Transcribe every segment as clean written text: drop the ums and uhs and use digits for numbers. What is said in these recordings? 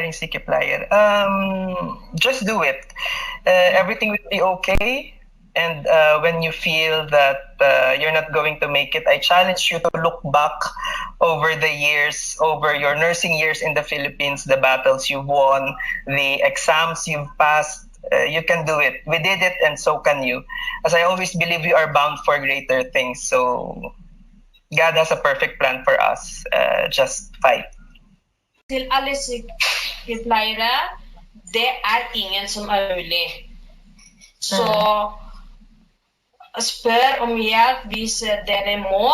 aspiring sykepleie, just do it. Everything will be okay. And when you feel that you're not going to make it, I challenge you to look back over the years, over your nursing years in the Philippines, the battles you've won, the exams you've passed. You can do it. We did it, and so can you. As I always believe, we are bound for greater things. So God has a perfect plan for us. Just fight. Til alle sykepleiere, det er ingen som er mulig. Så spør om hjelp hvis dere må,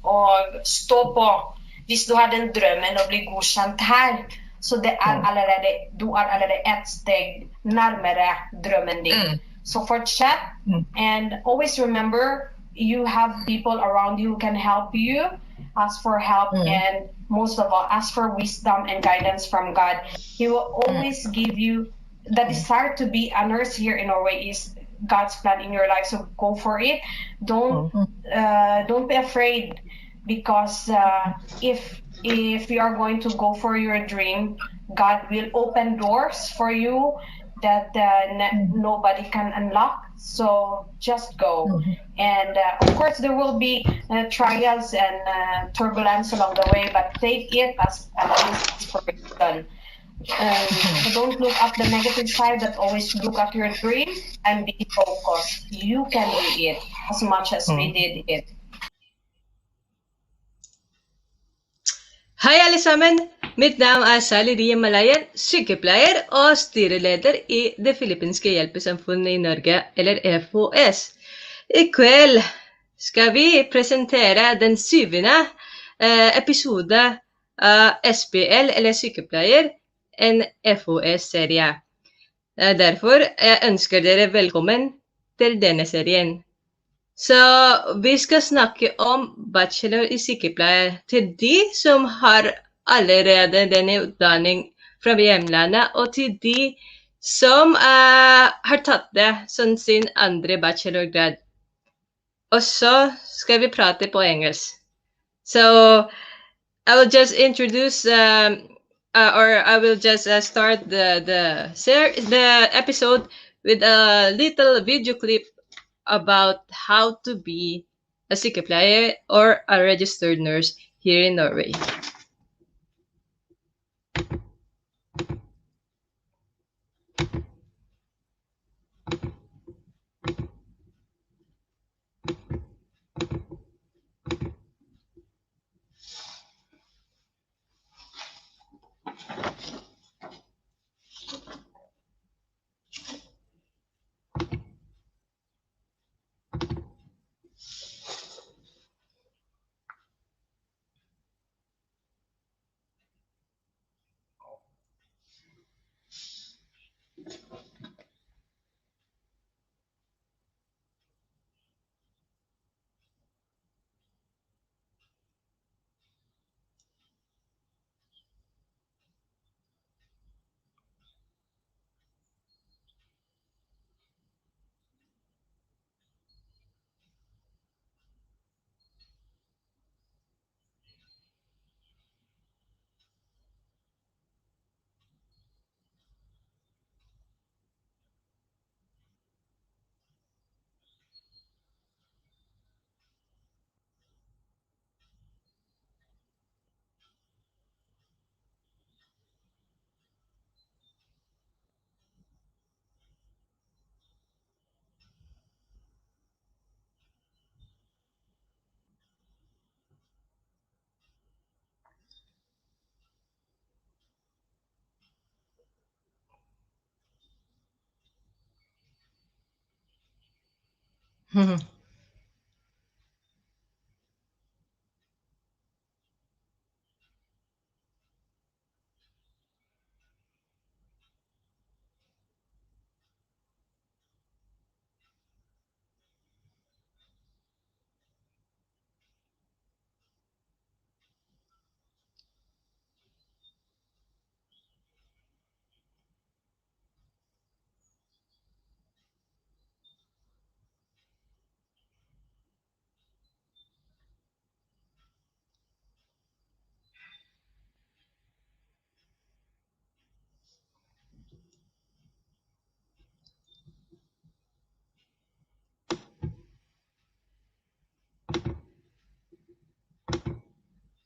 og stå på. Hvis du har den drømmen å bli godkjent her, så du er allerede et steg nærmere drømmen din. Så fortsett, and always remember, you have people around you who can help you. Ask for help, and most of all, ask for wisdom and guidance from God. He will always give you the desire to be a nurse here in Norway is God's plan in your life. So go for it. Don't be afraid, because if you are going to go for your dream, God will open doors for you that nobody can unlock. So just go. And of course there will be trials and turbulence along the way, but take it as an inspiration. So don't look at the negative side, but always look at your dream and be focused. You can do it as much as we did it. Hei alle sammen! Mitt navn er Sally Malayan, sykepleier og styreleder i Det filippinske hjelpesamfunnet i Norge, eller FHS. I kveld skal vi presentere den 7. episode av SPL, eller sykepleier, en FHS-serie. Derfor jeg ønsker dere velkommen til denne serien. Så vi skal snakke om bachelor i sykepleie til de som har allerede denne utdanning fra hjemlandet, og til de som har tatt det som sin andre bachelorgrad. Og så skal vi prate på engelsk. So I will just introduce or I will just start the episode with a little video clip about how to be a sykepleier or a registered nurse here in Norway.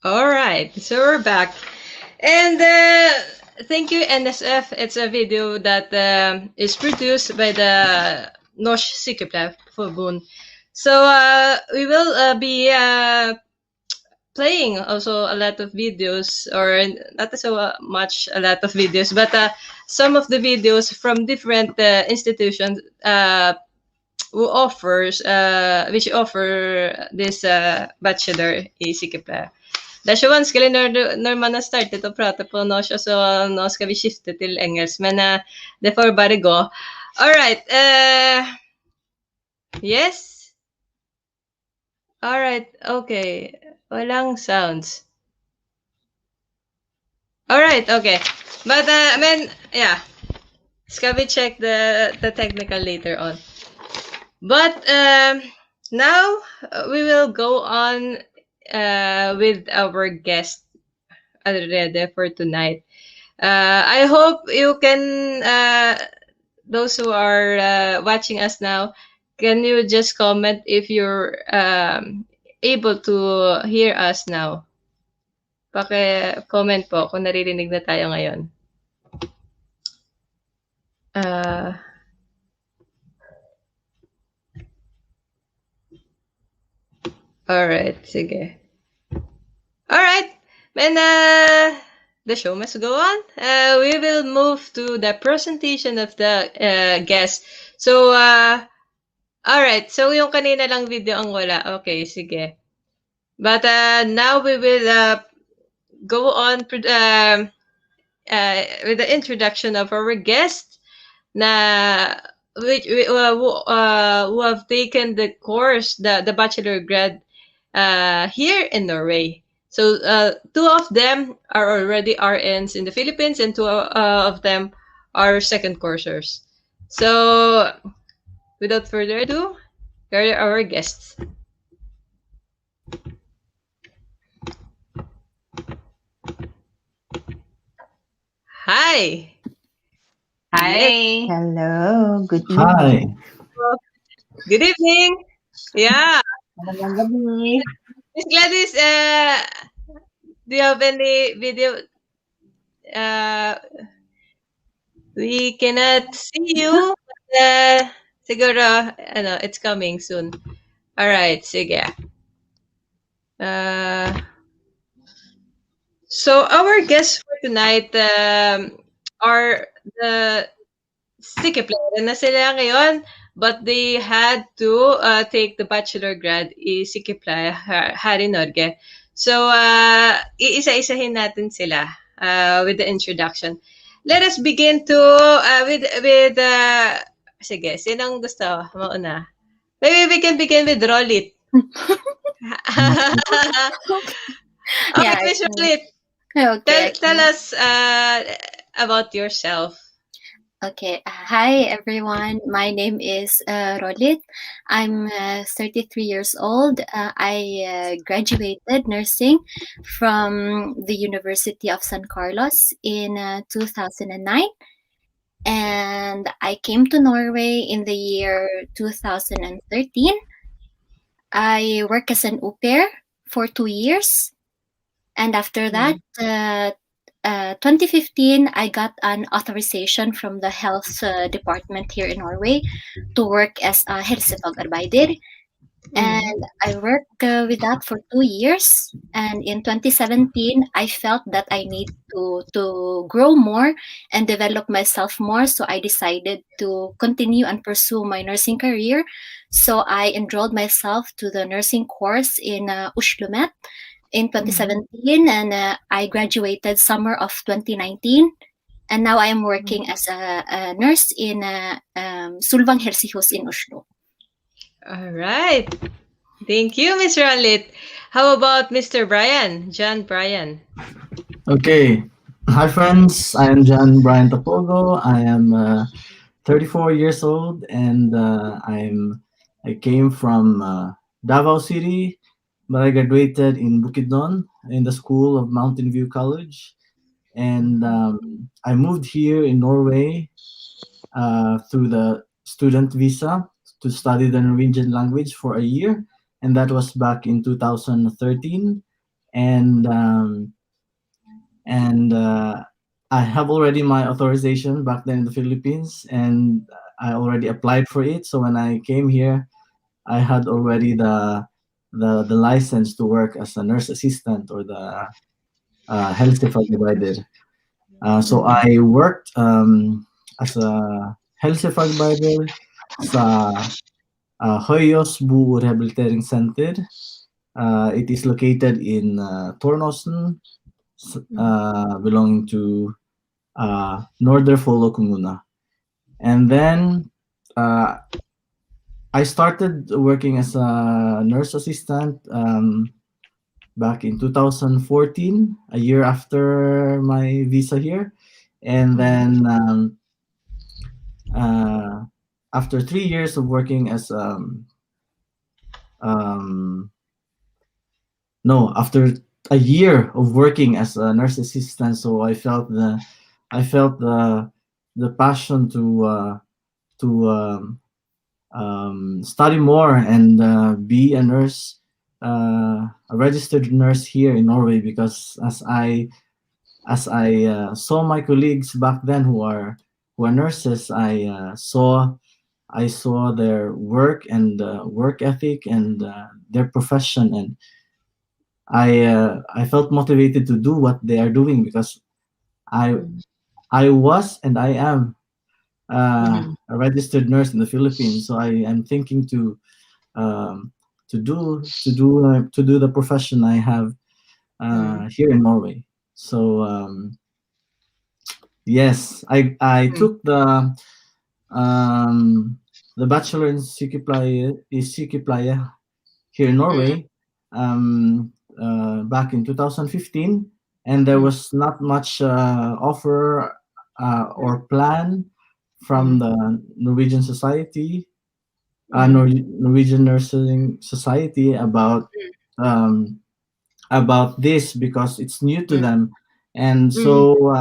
All right, so we're back. And thank you, NSF. It's a video that is produced by the Norsk Sykepleierforbund. So we will be playing also a lot of videos, or not so much a lot of videos, but some of the videos from different institutions which offer this bachelor i sykepleie. Det er så vanskelig når man har startet å prate på norsk, og så nå skal vi skifte til engelsk, men det får bare gå. All right. Yes? All right. Okay. Walang sounds. All right. Okay. But yeah. Skal we check the technical later on. But now we will go on with our guest already for tonight. I hope you can, those who are watching us now, can you just comment if you're able to hear us now? Paki-comment po kung naririnig na tayo ngayon. Alright, sige. Alright, and the show must go on. We will move to the presentation of the guest. So, alright, so yung kanina lang video ang wala. Okay, sige. But now we will go on with the introduction of our guest na who have taken the course, the bachelor grad here in Norway. So two of them are already RNs in the Philippines, and two of them are second coursers. So without further ado, here are our guests. Hi. Hi. Hello. Good evening. Hi. Good evening. Yeah. Magandang gabi. Miss Gladys, do you have any video? We cannot see you. But, siguro, it's coming soon. All right, sige. So our guests for tonight are the sykepleie na sila ngayon, but they had to take the bachelor grad i sykepleie her i Norge. So iisa-isahin natin sila with the introduction. Let us begin to with sige, sinong gusto mauna? Maybe we can begin with Rolit. Okay, Yeah, Miss Rolit. Okay. Tell us about yourself. Okay. Hi, everyone. My name is Rolit. I'm 33 years old. I graduated nursing from the University of San Carlos in 2009. And I came to Norway in the year 2013. I worked as an au pair for 2 years. And after that, 2015, I got an authorization from the health department here in Norway to work as a helsefagarbeider. And I worked with that for 2 years. And in 2017, I felt that I need to grow more and develop myself more. So I decided to continue and pursue my nursing career. So I enrolled myself to the nursing course in Oslo in 2017, and I graduated summer of 2019. And now I am working as a nurse in Solvang Helsehus in Oslo. All right. Thank you, Mr. Alit. How about Mr. Brian? John Brian. Okay. Hi, friends. I am John Brian Tapogo. I am 34 years old, and I came from Davao City, but I graduated in Bukidnon in the School of Mountain View College, and I moved here in Norway through the student visa to study the Norwegian language for a year, and that was back in 2013. and I have already my authorization back then in the Philippines, and I already applied for it. So when I came here, I had already the license to work as a nurse assistant or the health supervisor. So I worked as a health supervisor sa Hoyos Bu Rehabilitating Center. It is located in Tornosen, belonging to Northern Folo Comuna. And then I started working as a nurse assistant back in 2014, a year after my visa here. And then after 3 years of working as no, after a year of working as a nurse assistant, so I felt the passion to study more and be a nurse, a registered nurse here in Norway, because as I saw my colleagues back then who are nurses, I saw their work and work ethic and their profession, and I felt motivated to do what they are doing, because I I was and I am a registered nurse in the Philippines, so I am thinking um, to do the profession I have here in Norway. So yes, I took the bachelor in sykepleie here in Norway back in 2015, and there was not much offer or plan from the Norwegian Society, Norwegian Nursing Society, um, about this, because it's new to them. And so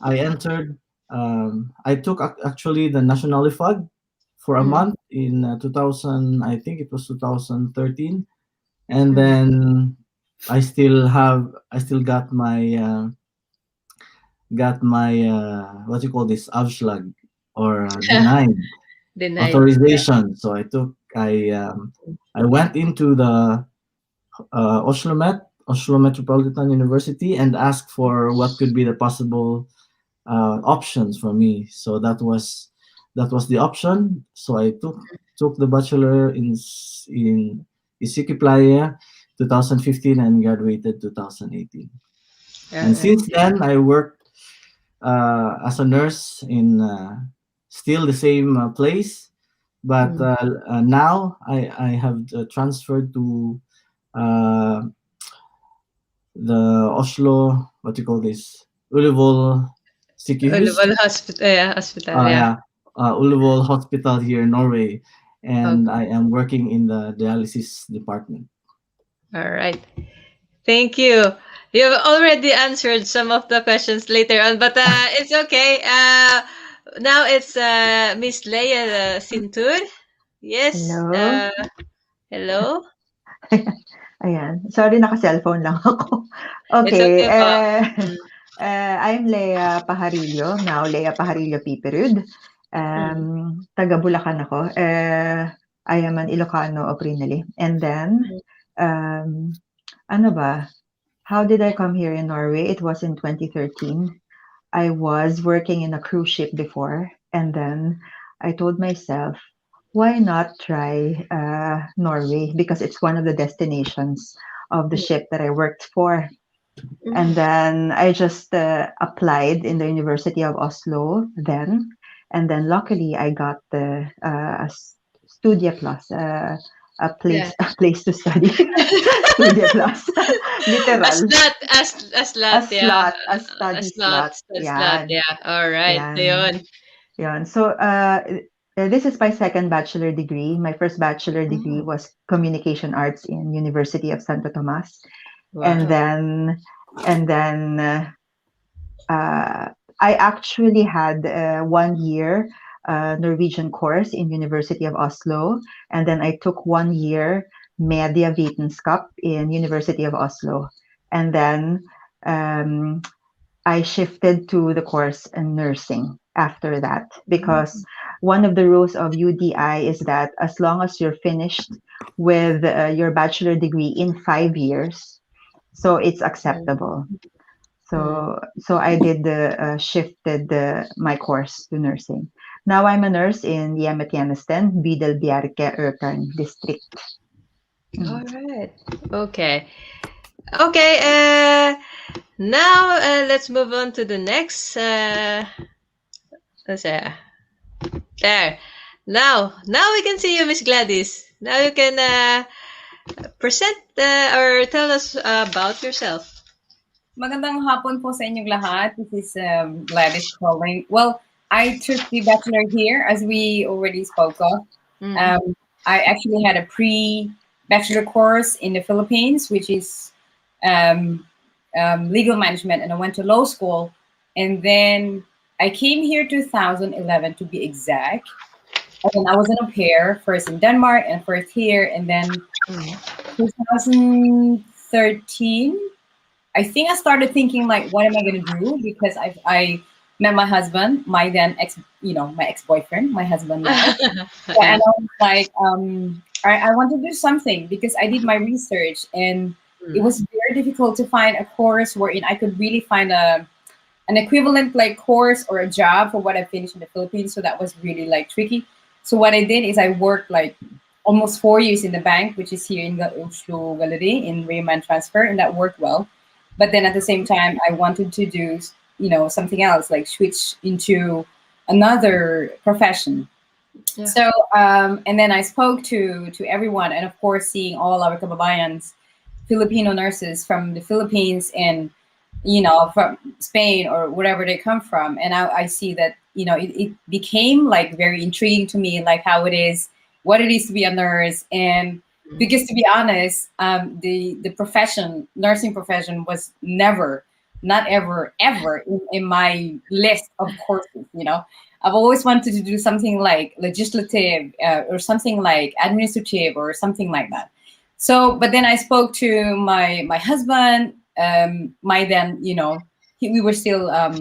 I entered. I took actually the Nationalifag for a month in 2000. I think it was 2013, and then I still got my what you call this, avslag, or denied Denied. authorization. So I went into the Oslo Metropolitan University, and asked for what could be the possible options for me. So that was the option. So I took the bachelor in sykepleie 2015 and graduated 2018. And since then, I worked as a nurse in still the same place, but now I have transferred to uh, the Oslo, what you call this, Ullevål Sykehus. Ullevål Hospital, yeah. Yeah, Ullevål Hospital here in Norway, and I am working in the dialysis department. All right. Thank you. You've already answered some of the questions later on, but it's okay. Now it's Miss Leia Cintur. Yes. Hello. Hello. Ayan. Sorry, naka-cellphone lang ako. It's Okay. okay po. I'm Leia Pajarillo, now Leia Pajarillo Piperud. Taga Bulacan ako. I am an Ilocano originally. And then, ano ba? How did I come here in Norway? It was in 2013. I was working in a cruise ship before, and then I told myself, why not try Norway? Because it's one of the destinations of the ship that I worked for. And then I just applied in the University of Oslo then. And then luckily I got the Studia Plus, a place to study. Studia Plus. Literal. A slot, yeah. A study slot. Yeah. All right. Yan. So this is my second bachelor degree. My first bachelor degree was communication arts in University of Santo Tomas. Wow. And then I actually had 1 year Norwegian course in University of Oslo, and then I took 1 year Mediewetenskap in University of Oslo. And then I shifted to the course in nursing after that, because one of the rules of UDI is that as long as you're finished with your bachelor degree in 5 years, so it's acceptable. So I did shifted my course to nursing. Now I'm a nurse in Hjemmetjenesten, Bydel Bjerke, Økern district. All right. Okay. Okay. Now let's move on to the next. Let's say there. Now we can see you, Miss Gladys. Now you can present or tell us about yourself. Magandang hapon po sa inyong lahat. This is Gladys calling. Well, I took the bachelor here, as we already spoke of. I actually had a pre-bachelor course in the Philippines, which is legal management, and I went to law school. And then I came here 2011 to be exact. And then I was an au pair, first in Denmark and first here. And then 2013, I think I started thinking, like, what am I going to do? Because I met my husband, my then my ex-boyfriend, my husband now. And I was like, I want to do something, because I did my research, and it was very difficult to find a course wherein I could really find an equivalent like course or a job for what I finished in the Philippines. So that was really like tricky. So what I did is I worked like almost 4 years in the bank, which is here in the Oslo Gallery in Rayman Transfer, and that worked well. But then at the same time, I wanted to do, something else, like switch into another profession. Yeah. So, and then I spoke to everyone, and of course, seeing all our kababayans, Filipino nurses from the Philippines and, from Spain or wherever they come from. And I see that, it became like very intriguing to me, like how it is, what it is to be a nurse. And because to be honest, the nursing profession was never, not ever in my list of courses. I've always wanted to do something like legislative or something like administrative or something like that. So, but then I spoke to my husband, my then, we were still, I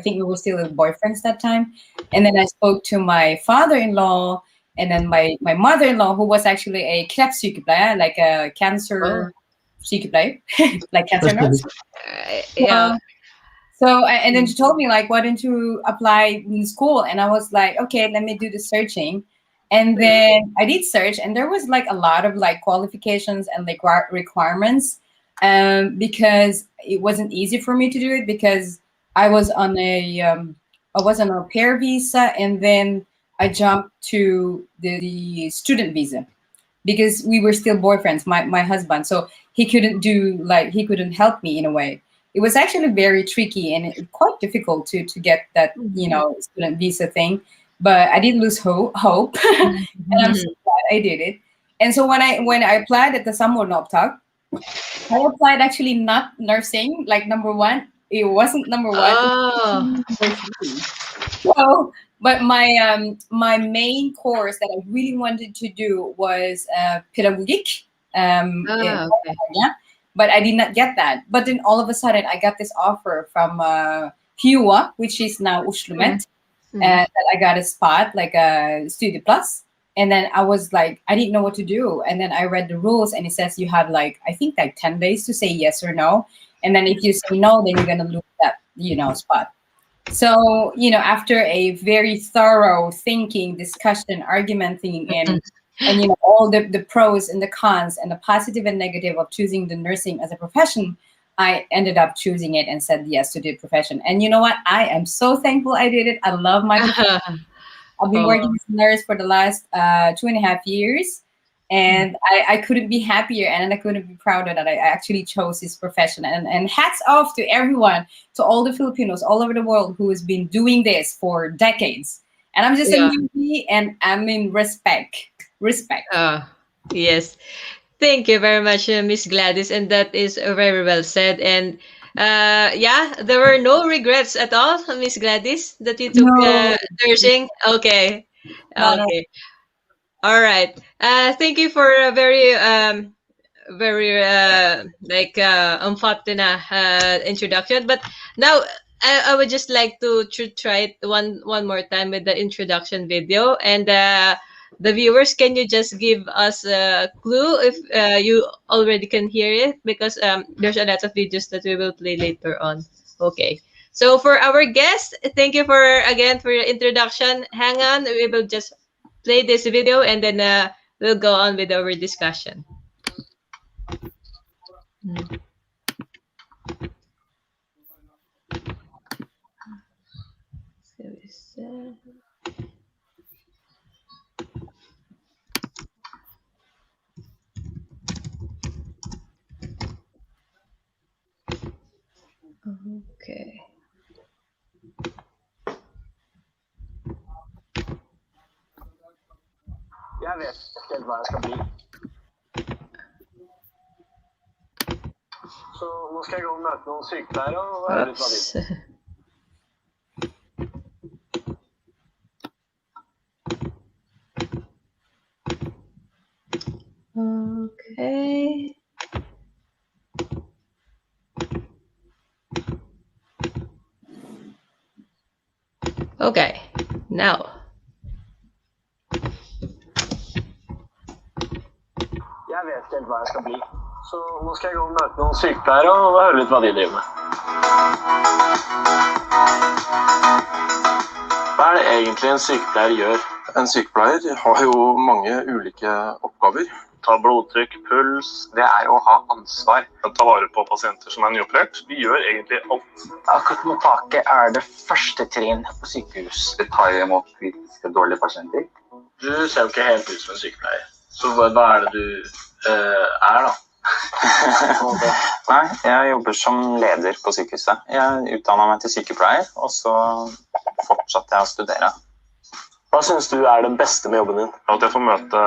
think we were still boyfriends that time. And then I spoke to my father-in-law, and then my mother-in-law, who was actually a sykepleie, like a cancer sykepleie, like cancer nurse. Yeah. So, and then she told me, like, why don't you apply in school? And I was like, okay, let me do the searching. And then I did search, and there was like a lot of like qualifications and like requirements, because it wasn't easy for me to do it, because I was on an au pair visa, and then I jumped to the student visa, because we were still boyfriends, my husband. So he couldn't help me in a way. It was actually very tricky and quite difficult to get that, student visa thing. But I didn't lose hope. And I'm so glad I did it. And so when I applied at the Samordnopptak, I applied actually not nursing, like number one. It wasn't number one. Oh. So, but my main course that I really wanted to do was pedagogic. Okay. But I did not get that. But then all of a sudden, I got this offer from HUA, which is now Oslomet, that I got a spot, like a Studieplass. And then I was like, I didn't know what to do. And then I read the rules, and it says you have like, I think like 10 days to say yes or no. And then if you say no, then you're going to lose that, spot. So, after a very thorough thinking, discussion, argumenting, and all the pros and the cons and the positive and negative of choosing the nursing as a profession, I ended up choosing it and said yes to the profession. And you know what? I am so thankful I did it. I love my profession. I've been working as a nurse for the last 2.5 years, and I couldn't be happier, and I couldn't be prouder that I actually chose this profession. And hats off to everyone, to all the Filipinos all over the world who has been doing this for decades. And I'm just a newbie, and I'm in respect. Yes. Thank you very much, Miss Gladys, and that is very well said. And there were no regrets at all, Miss Gladys, that you took nursing. Okay. No. All right. Thank you for a very very umfattende introduction. But now I would just like to try it one more time with the introduction video. And the viewers, can you just give us a clue if you already can hear it? Because there's a lot of videos that we will play later on. Okay. So for our guest, thank you for your introduction. Hang on, we will just play this video and then we'll go on with our discussion. Okay. Jeg vet ikke helt hva jeg skal bli. Så nå skal jeg gå og møte noen sykepleiere og høre litt hva de vil. Okay. Okay, now. Jeg vet ikke helt hva jeg skal bli. Så nå skal jeg gå og møte noen sykepleiere og høre litt hva de driver med. Hva er det egentlig en sykepleier gjør? En sykepleier har jo mange ulike oppgaver. Ta blodtrykk, puls. Det er jo å ha ansvar. Ta vare på pasienter som er nyoperert. Vi gjør egentlig alt. Akuttmottaket er det første trinn på sykehus. Det tar imot kritiske dårlige pasienter. Du ser jo ikke helt ut som en sykepleier. Så hva er det du er da? Nei, jeg jobber som leder på sykehuset. Jeg utdannet meg til sykepleier, og så fortsatte jeg å studere. Hva synes du er det beste med jobben din? At jeg får møte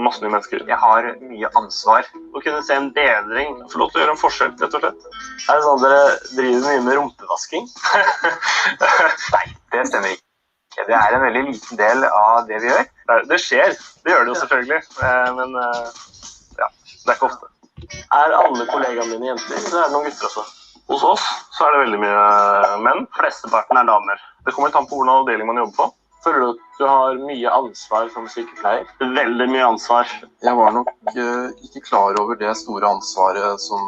masse nye mennesker. Jeg har mye ansvar. Å kunne se en bedring, få lov til å gjøre en forskjell, rett og slett. Er det sånn at dere driver mye med rumpevasking? Nei, det stemmer ikke. Det er en veldig liten del av det vi gjør. Det skjer, det gjør det jo selvfølgelig, men ja, det er ikke ofte. Er alle kollegaene dine jenter, eller er det noen gutter også? Hos oss så er det veldig mye menn, flesteparten er damer. Det kommer litt an på hvordan avdeling man jobber på. Føler du at du har mye ansvar som sykepleier? Veldig mye ansvar. Jeg var nok ikke klar over det store ansvaret som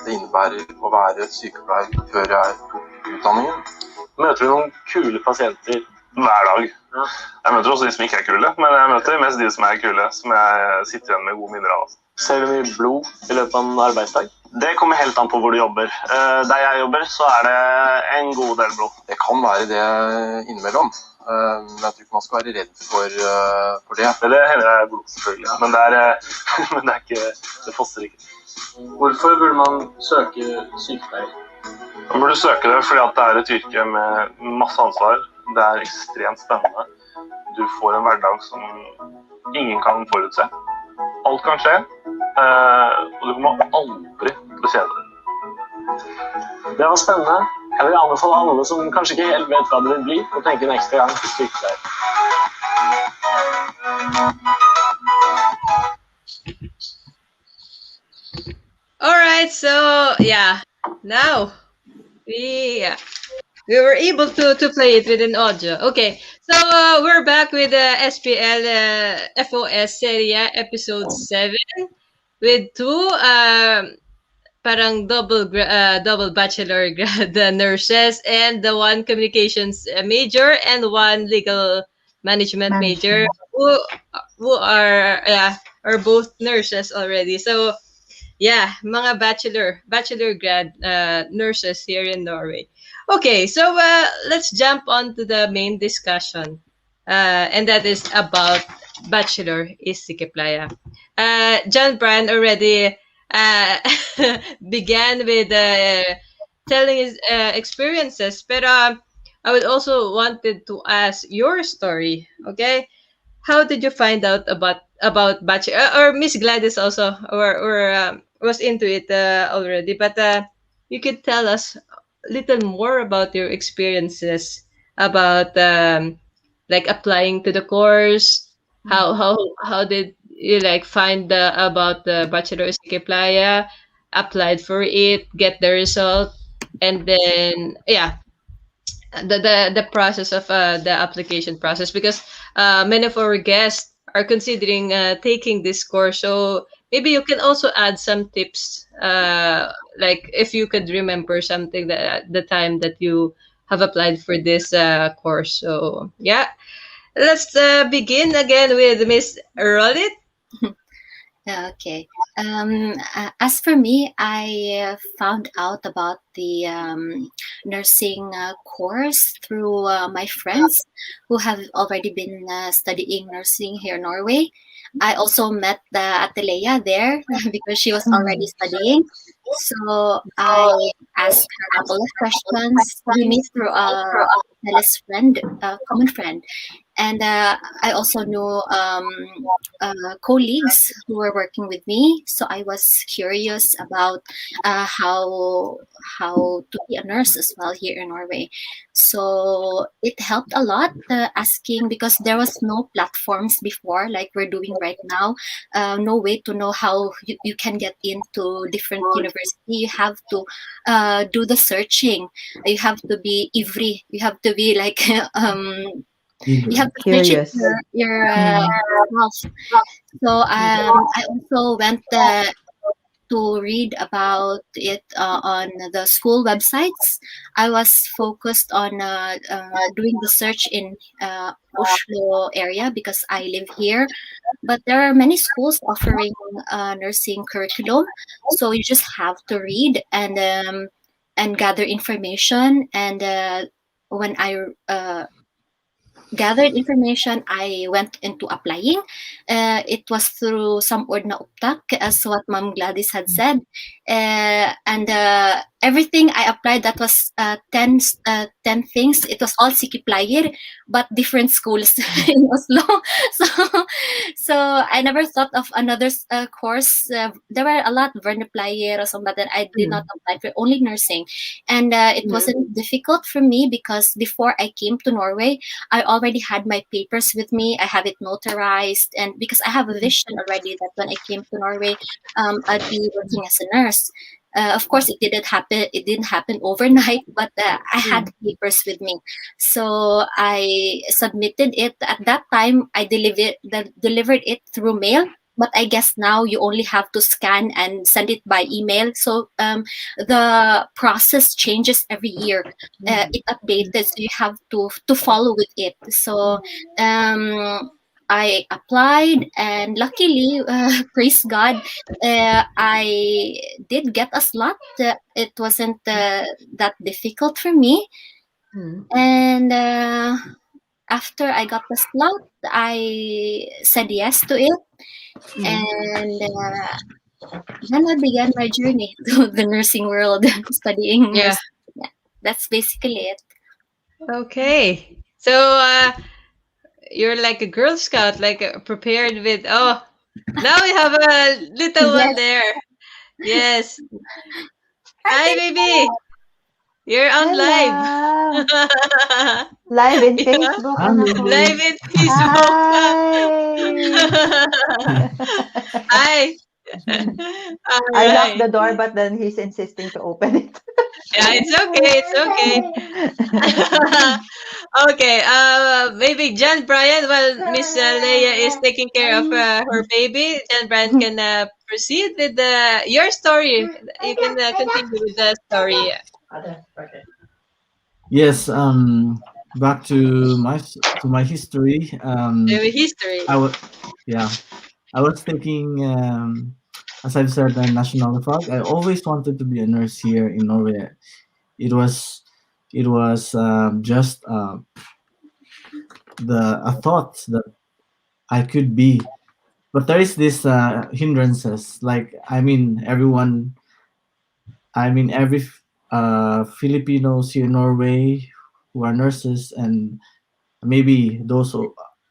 det innebærer å være sykepleier før jeg tok utdanningen. Møter du noen kule pasienter hver dag? Jeg møter også de som ikke er kule, men jeg møter mest de som er kule, som jeg sitter igjen med gode minner av. Ser du mye blod i løpet av en arbeidsdag? Det kommer helt an på hvor du jobber. Der jeg jobber så er det en god del blod. Det kan være det innimellom. Men jeg tror ikke man skal være redd for det. Det hender jeg blod selvfølgelig, men det er ikke, det fosser ikke. Hvorfor burde man søke sykepleier? Man burde søke det fordi at det er et yrke med masse ansvar. Det er ekstremt spennende. Du får en hverdag som ingen kan forutse. Alt kan skje, og du kommer aldri til å kjede deg. Det var spennende. Jeg vil anbefale alle som kanskje ikke helt vet hva det vil bli, å tenke en ekstra gang på sykepleier. All right, so yeah, now we were able to play it with an audio. Okay, so we're back with the SPL FHS-serie Ep.7 with two parang double bachelor grad nurses and the one communications major and one legal management major who are both nurses already. So yeah, mga bachelor grad nurses here in Norway. Okay, so let's jump on to the main discussion, and that is about Bachelor is sykepleie. John Brand already began with telling his experiences, but I would also wanted to ask your story. Okay, how did you find out about Bachelor? Or Miss Gladys also, or was into it already, but you could tell us little more about your experiences about like applying to the course How did you like find about the Bachelor sykepleie, applied for it, get the result, and then yeah, the process of the application process, because many of our guests are considering taking this course. So maybe you can also add some tips, like if you could remember something that at the time that you have applied for this course. So yeah, let's begin again with Miss Rollit. Okay. As for me, I found out about the nursing course through my friends who have already been studying nursing here in Norway. I also met Atalea there because she was already studying. So I asked her a couple of questions. We meet through a Alice friend, a common friend. And I also knew colleagues who were working with me, so I was curious about how to be a nurse as well here in Norway. So it helped a lot asking, because there was no platforms before like we're doing right now. No way to know how you can get into different university. You have to do the searching. You have to be ivri. You have to be like you have to search it Curious. yourself. So I also went to read about it on the school websites. I was focused on doing the search in Oslo area because I live here. But there are many schools offering nursing curriculum, so you just have to read and gather information. And when I gathered information, I went into applying. It was through some ordna uptak, as what Ma'am Gladys had said. And everything I applied, that was 10 things. It was all sykepleier, but different schools in Oslo. So, so I never thought of another course. There were a lot, vernepleier or something, but I did not apply for only nursing. And it wasn't difficult for me because before I came to Norway, I already had my papers with me. I have it notarized, and because I have a vision already that when I came to Norway, I'd be working as a nurse. Of course, it didn't happen. It didn't happen overnight, but I had papers with me, so I submitted it. At that time, I delivered it through mail. But I guess now you only have to scan and send it by email. So the process changes every year. It updated, so you have to follow with it. So I applied, and luckily, praise God, I did get a slot. It wasn't that difficult for me. And after I got the slot, I said yes to it. And then I began my journey to the nursing world, studying nursing. Yeah, that's basically it. Okay. So you're like a Girl Scout, like prepared with. Oh, now we have a little one Yes. there. Yes. Hi, baby. You're on live. Hello. Live in Yeah, Facebook, Hello. anak ko. live in Facebook. Hi. Hi. All I locked the right. door, but then he's insisting to open it. Yeah, it's okay. It's okay. Okay. Maybe John Brian, while Miss Leia is taking care of her baby, John Brian can proceed with your story. You can continue with the story. Yes. Back to my history. The history. Yeah. I was taking, as I've said, national flag. I always wanted to be a nurse here in Norway. It was, just a thought that I could be, but there is this hindrances. Like every Filipinos here in Norway who are nurses, and maybe those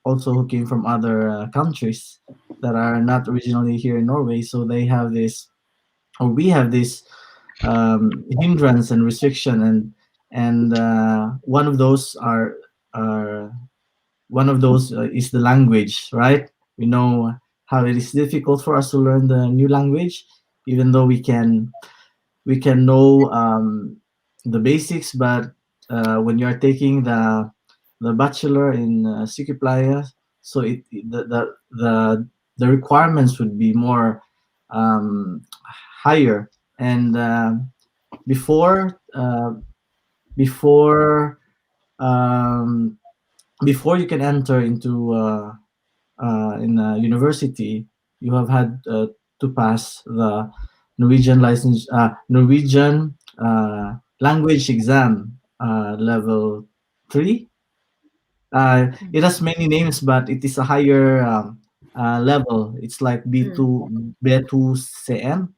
also who came from other countries that are not originally here in Norway. So they have this, or we have this hindrance and restriction, and one of those are one of those is the language, right? We know how it is difficult for us to learn the new language, even though we can know the basics, but when you are taking the bachelor in sykepleie, so the requirements would be more higher. And before before um, before you can enter into in a university, you have had to pass the Norwegian language exam, level 3. It has many names, but it is a higher level. It's like B2 CM.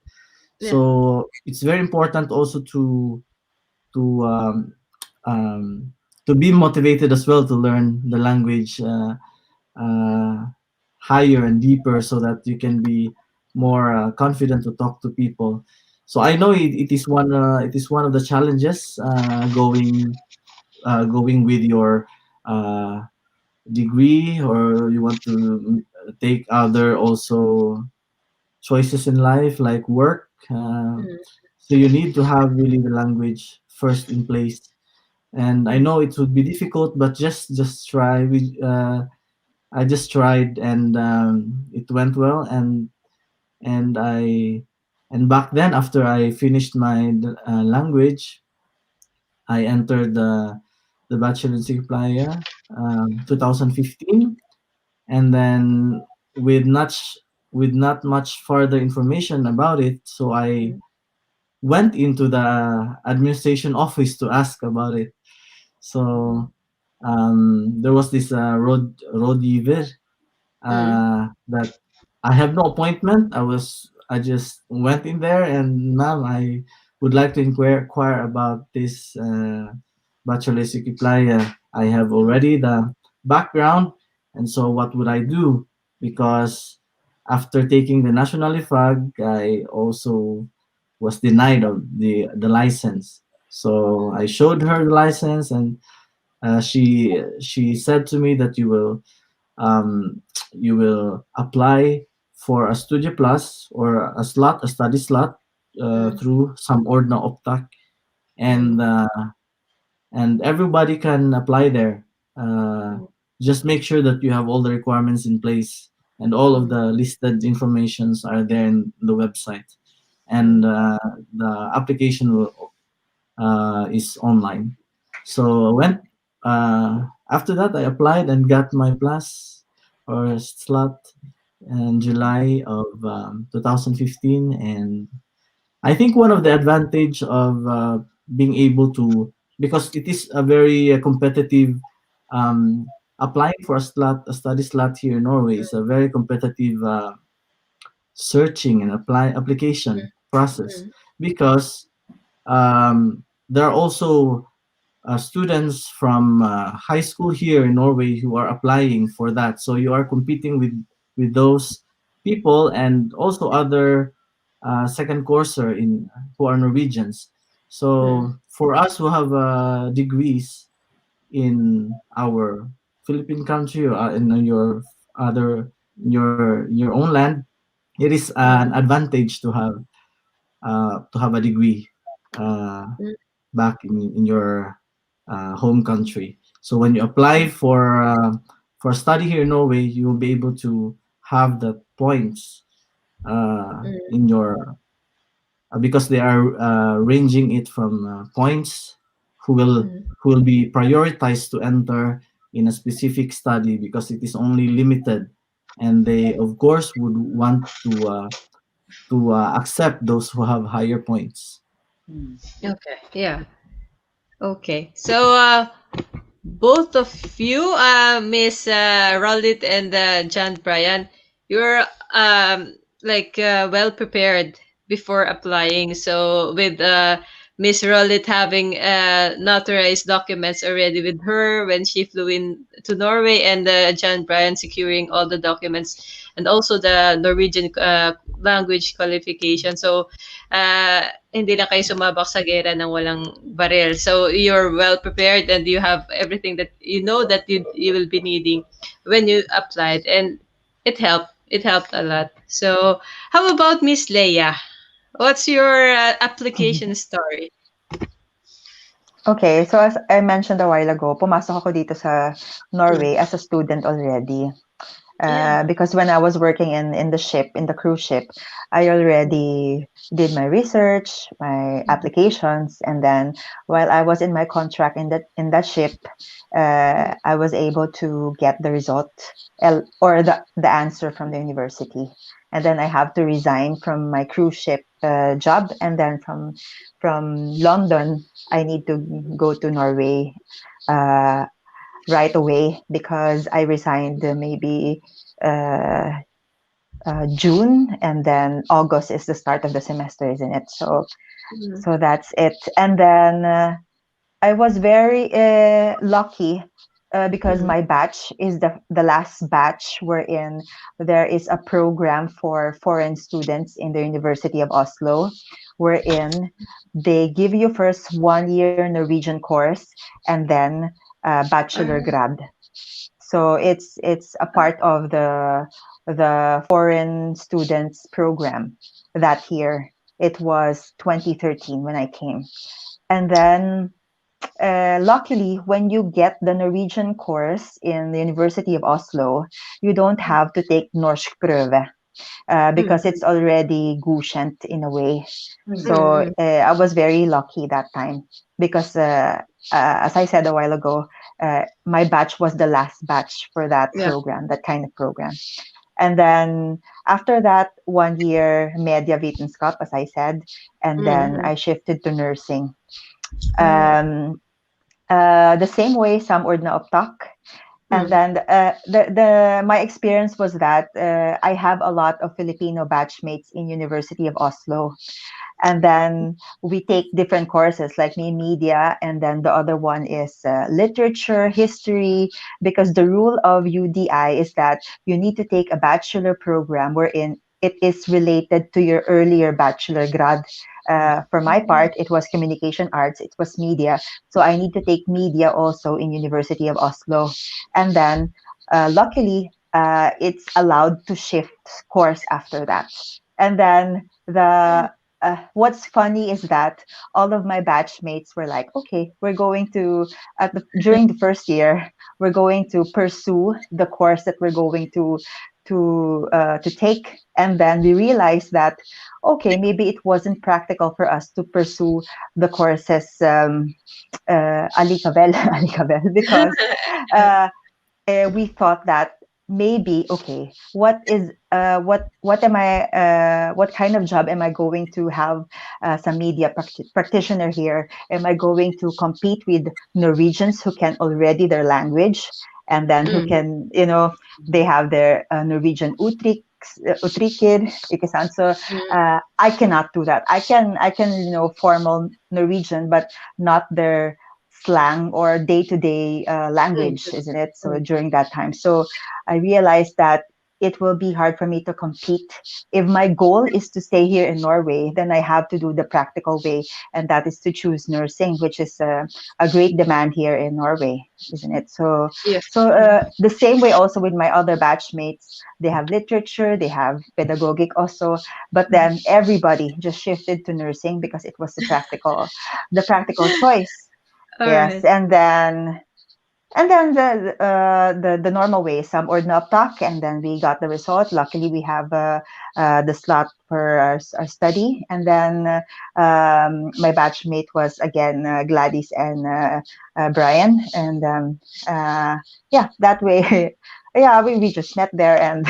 Yeah. So it's very important also to um, um, to be motivated as well to learn the language uh, higher and deeper, so that you can be more confident to talk to people. So I know it is one of the challenges going with your uh, degree, or you want to take other also choices in life like work. So you need to have really the language first in place. And I know it would be difficult, but just try. I just tried, and it went well. And back then, after I finished my language, I entered the Bachelor in Sykepleie, 2015, and then with not much further information about it, so I went into the administration office to ask about it. So there was this rådgiver that I have no appointment. I just went in there, and ma'am, I would like to inquire about this Bachelor Sykepleie. I have already the background, and so what would I do? Because after taking the national IFAG, I also was denied of the license. So I showed her the license, and she said to me that um, you will apply for a Studio Plus or a study slot through some Ordna Optak, and everybody can apply there. Just make sure that you have all the requirements in place, and all of the listed informations are there in the website, and the application is online. So when after that, I applied and got my plus or slot in July of 2015. And I think one of the advantage of being able to, because it is a very competitive, applying for a study slot here in Norway is a very competitive searching and application process, because there are also students from high school here in Norway who are applying for that. So you are competing with those people, and also other second courser in who are Norwegians. So for us who have degrees in our Philippine country, or in your other your own land, it is an advantage to have a degree uh, back in your home country. So when you apply for study here in Norway, you will be able to have the points in your because they are ranging it from points who will be prioritized to enter in a specific study, because it is only limited, and they of course would want to accept those who have higher points. Okay. Yeah. Okay. So both of you, Miss Rolit and John Brian, you're well prepared before applying. So with Miss Rolit having notarized documents already with her when she flew in to Norway, and John Brian securing all the documents and also the Norwegian language qualification. So, hindi lang kayo sumabak sa gera ng walang baril. So, you're well prepared and you have everything that you know that you will be needing when you applied, and it helped. It helped a lot. So, how about Miss Leia? What's your application story? Okay, so as I mentioned a while ago, pumasok ako dito sa Norway as a student already. Because when I was working in the ship, in the cruise ship, I already did my research, my applications, and then while I was in my contract in that ship, I was able to get the result or the answer from the university, and then I have to resign from my cruise ship job, and then from London, I need to go to Norway. Right away because I resigned maybe June, and then August is the start of the semester, isn't it? So that's it. And then I was very lucky because my batch is the last batch wherein there is a program for foreign students in the University of Oslo, wherein they give you first 1 year Norwegian course and then bachelor grad. So it's a part of the foreign students program that year. It was 2013 when I came. And then luckily, when you get the Norwegian course in the University of Oslo, you don't have to take norskprøve because it's already godkjent in a way. So I was very lucky that time because, as I said a while ago, my batch was the last batch for that program, that kind of program. And then after that 1 year media vetenskap, as I said, and then I shifted to nursing. The same way some ordna opptak. And then my experience was that I have a lot of Filipino batchmates in University of Oslo. And then we take different courses, like me, media, and then the other one is literature, history, because the rule of UDI is that you need to take a bachelor program wherein it is related to your earlier bachelor grad. For my part, it was communication arts, it was media. So I need to take media also in University of Oslo. And then luckily, it's allowed to shift course after that. And then what's funny is that all of my batchmates were like, okay, we're going to, during the first year, we're going to pursue the course that we're going to take. And then we realized that, okay, maybe it wasn't practical for us to pursue the courses alikabel, because we thought that maybe, okay, what kind of job am I going to have as a media practitioner here? Am I going to compete with Norwegians who can already their language, and then who can, they have their Norwegian uttrykket, ikke sant? So I cannot do that. I can formal Norwegian, but not their slang or day-to-day language, isn't it? So during that time, so I realized that it will be hard for me to compete. If my goal is to stay here in Norway, then I have to do the practical way, and that is to choose nursing, which is a great demand here in Norway, isn't it? So, the same way also with my other batchmates, they have literature, they have pedagogic also, but then everybody just shifted to nursing because it was the practical choice. Yes, and then the normal way, some ordna opptak, and then we got the result. Luckily, we have the slot for our study, and then my batchmate was again Gladys and Brian, and that way, we just met there, and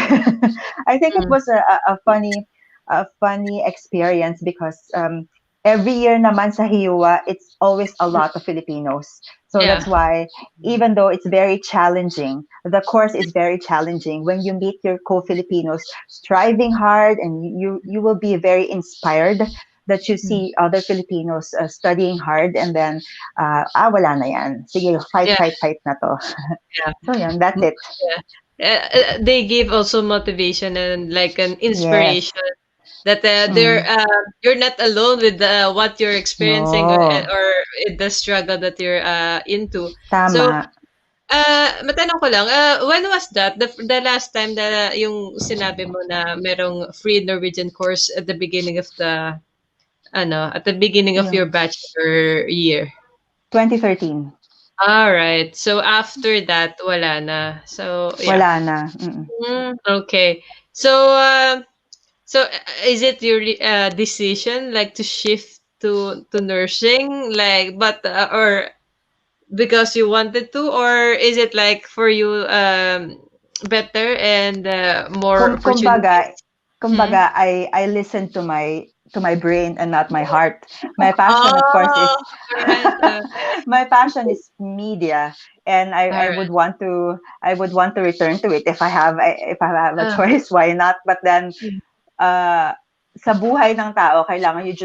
I think it was a funny experience because every year naman sa Hiwa, it's always a lot of Filipinos. So that's why, even though it's very challenging, the course is very challenging. When you meet your co-Filipinos striving hard, and you will be very inspired that you see other Filipinos studying hard, and then, wala na yan. Sige, fight na to. So yan, that's it. they give also motivation and like an Yes. inspiration that they're Mm. you're not alone with what you're experiencing, No. or the struggle that you're into. So Tama. matanong ko lang, when was that? The last time na yung sinabi mo na merong free Norwegian course at the beginning of your Yung bachelor year? 2013. All right. So after that, wala na. So yeah. Wala na. Mm. Okay. So is it your decision like to shift to nursing, like, but or because you wanted to, or is it like for you better and more Kumbaga, opportunities? Hmm? I listen to my brain and not my heart. My passion, of course, is Oh, all right. Okay. my passion is media, and All I right. would want to return to it if I have a Uh, choice. Why not? But then mm, uh, sa buhay ng tao, kailangan you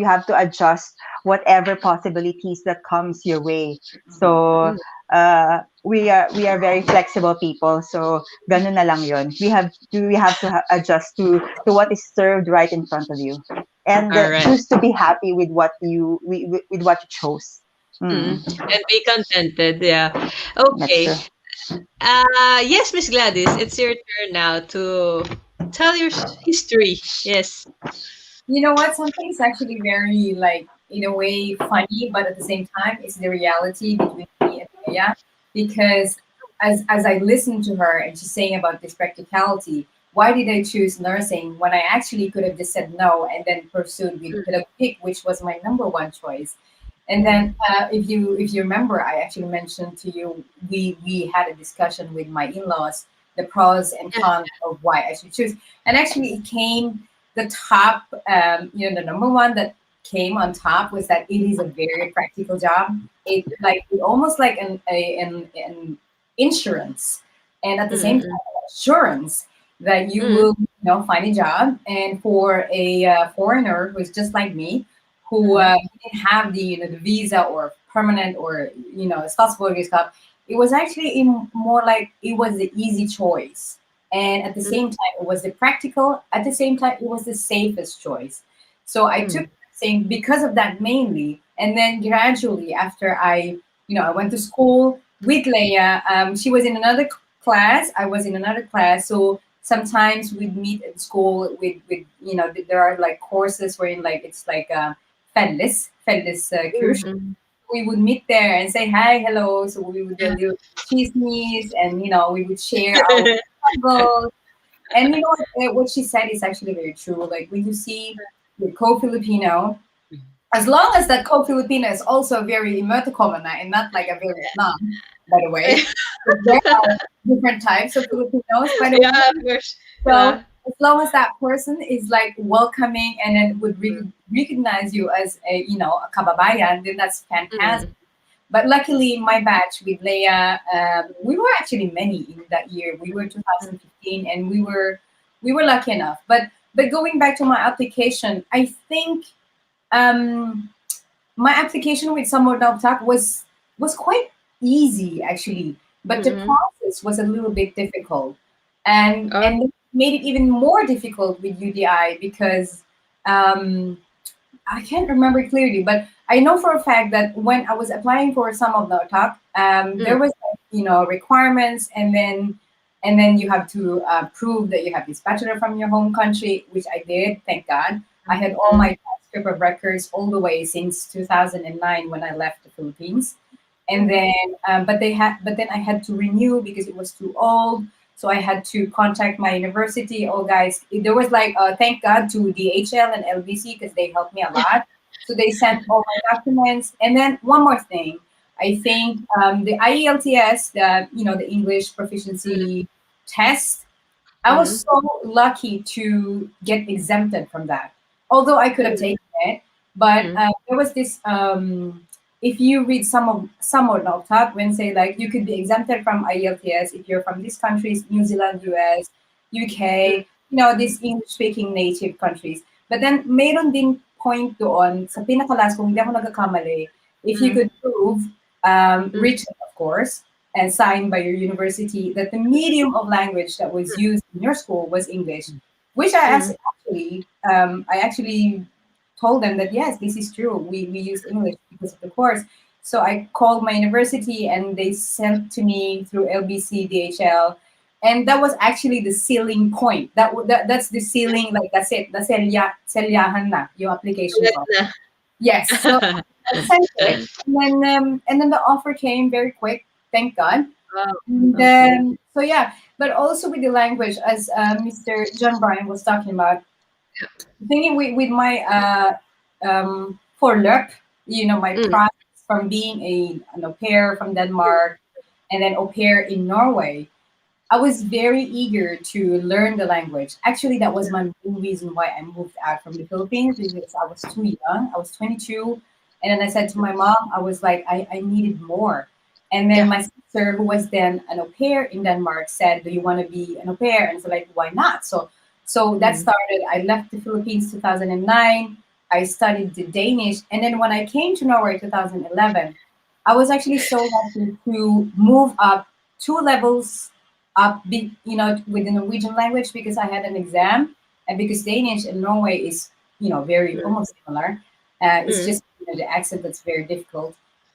have to adjust whatever possibilities that comes your way. So mm. we are very flexible people. So ganun na lang yon. We have to adjust to what is served right in front of you, and All right. choose to be happy with with what you chose. Mm. Mm, And be contented. Yeah. that's Okay. true. Yes, Miss Gladys, it's your turn now to tell your history. Yes. You know what? Something is actually very like in a way funny, but at the same time, it's the reality between me and Leia. Because as I listened to her and she's saying about this practicality, why did I choose nursing when I actually could have just said no and then pursued with pedagogic, which was my number one choice. And then, if you remember, I actually mentioned to you we had a discussion with my in-laws, the pros and Yeah. cons of why I should choose. And actually, it came the top, the number one that came on top was that it is a very practical job. It almost like an insurance, and at the same Mm-mm. time, assurance that you Mm-mm. will find a job. And for a foreigner who's just like me, who didn't have the visa or permanent or statsborger stuff, it was actually more like it was the easy choice, and at the same time it was the practical, at the same time it was the safest choice. So I took Mm-mm. nursing because of that mainly, and then gradually after I went to school with Leia. She was in another class, I was in another class, so sometimes we'd meet at school with there are like courses wherein like it's like kurs. Mm-mm. We would meet there and say hi, hello. So we would do chismes, and we would share our struggles. And what she said is actually very true. Like when you see the co-Filipino, as long as that co-Filipino is also very emoticon and not like a very Vietnam, by the way. There are different types of Filipinos, by the Yeah, of way. course. So as long as that person is like welcoming and then would recognize you as a kababayan, then that's fantastic. Mm. But luckily, my batch with Leia, we were actually many in that year. We were 2015, and we were lucky enough. But going back to my application, I think um, my application with Summer Dog Talk was quite easy actually, but the Mm-mm. process was a little bit difficult, and Oh. and it made it even more difficult with UDI because um, I can't remember clearly, but I know for a fact that when I was applying for some of the talk, Mm. there was requirements, and then you have to prove that you have this bachelor from your home country, which I did. Thank God, I had all Mm. my transcript of records all the way since 2009 when I left the Philippines, and then but then I had to renew because it was too old. So I had to contact my university. Oh, guys, there was like thank God to DHL and LBC because they helped me a lot. So they sent all my documents. And then one more thing, I think the IELTS, the English proficiency test. I was Mm. so lucky to get exempted from that. Although I could have Mm. taken it, but Mm. there was this. If you read some of Noctab when say like you could be exempted from IELTS if you're from these countries, New Zealand, US, UK, these English speaking native countries. But then mayroon din point doon sa pinakalas kung hindi ako nagkakamali, if you Mm. could prove Mm. written of course and signed by your university that the medium of language that was used in your school was English, which I actually told them that yes, this is true. We use English because of the course. So I called my university and they sent to me through LBC DHL, and that was actually the ceiling point. That's the ceiling, like that's it. That's selyahan na yung application Ulit ko. na. Yes. So I sent it, and then the offer came very quick. Thank God. Wow. And Okay. then, so yeah, but also with the language, as Mr. John Bryan was talking about, thinking with my forløp, my Mm. process from being an au pair from Denmark and then au pair in Norway, I was very eager to learn the language. Actually, that was my main reason why I moved out from the Philippines because I was too young. I was 22. And then I said to my mom, I was like, I needed more. And then Yeah. my sister, who was then an au pair in Denmark, said, "Do you want to be an au pair?" And so, like, why not? So that started. I left the Philippines 2009. I studied the Danish. And then when I came to Norway 2011, I was actually so happy to move up 2 levels up, with the Norwegian language because I had an exam, and because Danish and Norway is, very almost similar. It's just the accent that's very difficult,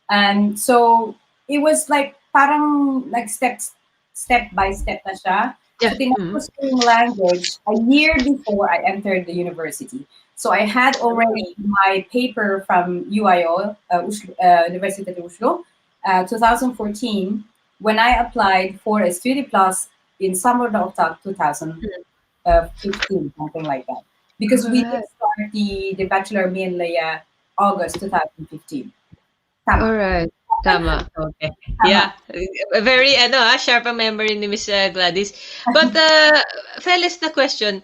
and so it was like parang like step by step na siya. Yeah. So tinapos ko yung language a year before I entered the university. So I had already my paper from UIO, University of Oslo, 2014, when I applied for a study plus in summer of 2015, something like that. Because we did start the Bachelor, me and Leia, August 2015. Tama. Alright. Tama. Okay. Yeah. Very sharp ang memory ni Miss Gladys. But fellas, na question.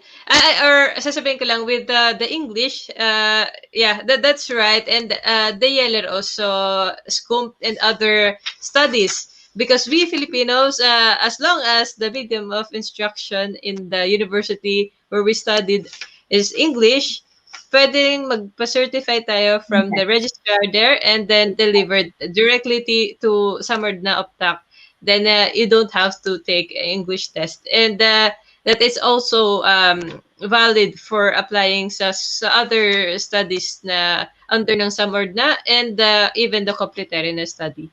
Or sasabihin ko lang with the English, yeah, that's right. And the Yeller also SCUMP and other studies. Because we Filipinos, as long as the medium of instruction in the university where we studied is English, pwedeng magpa-certify tayo from the registrar there and then delivered directly to Samard na Optak. Then you don't have to take English test. And that is also valid for applying sa other studies na under ng Samard na and even the complementary na study.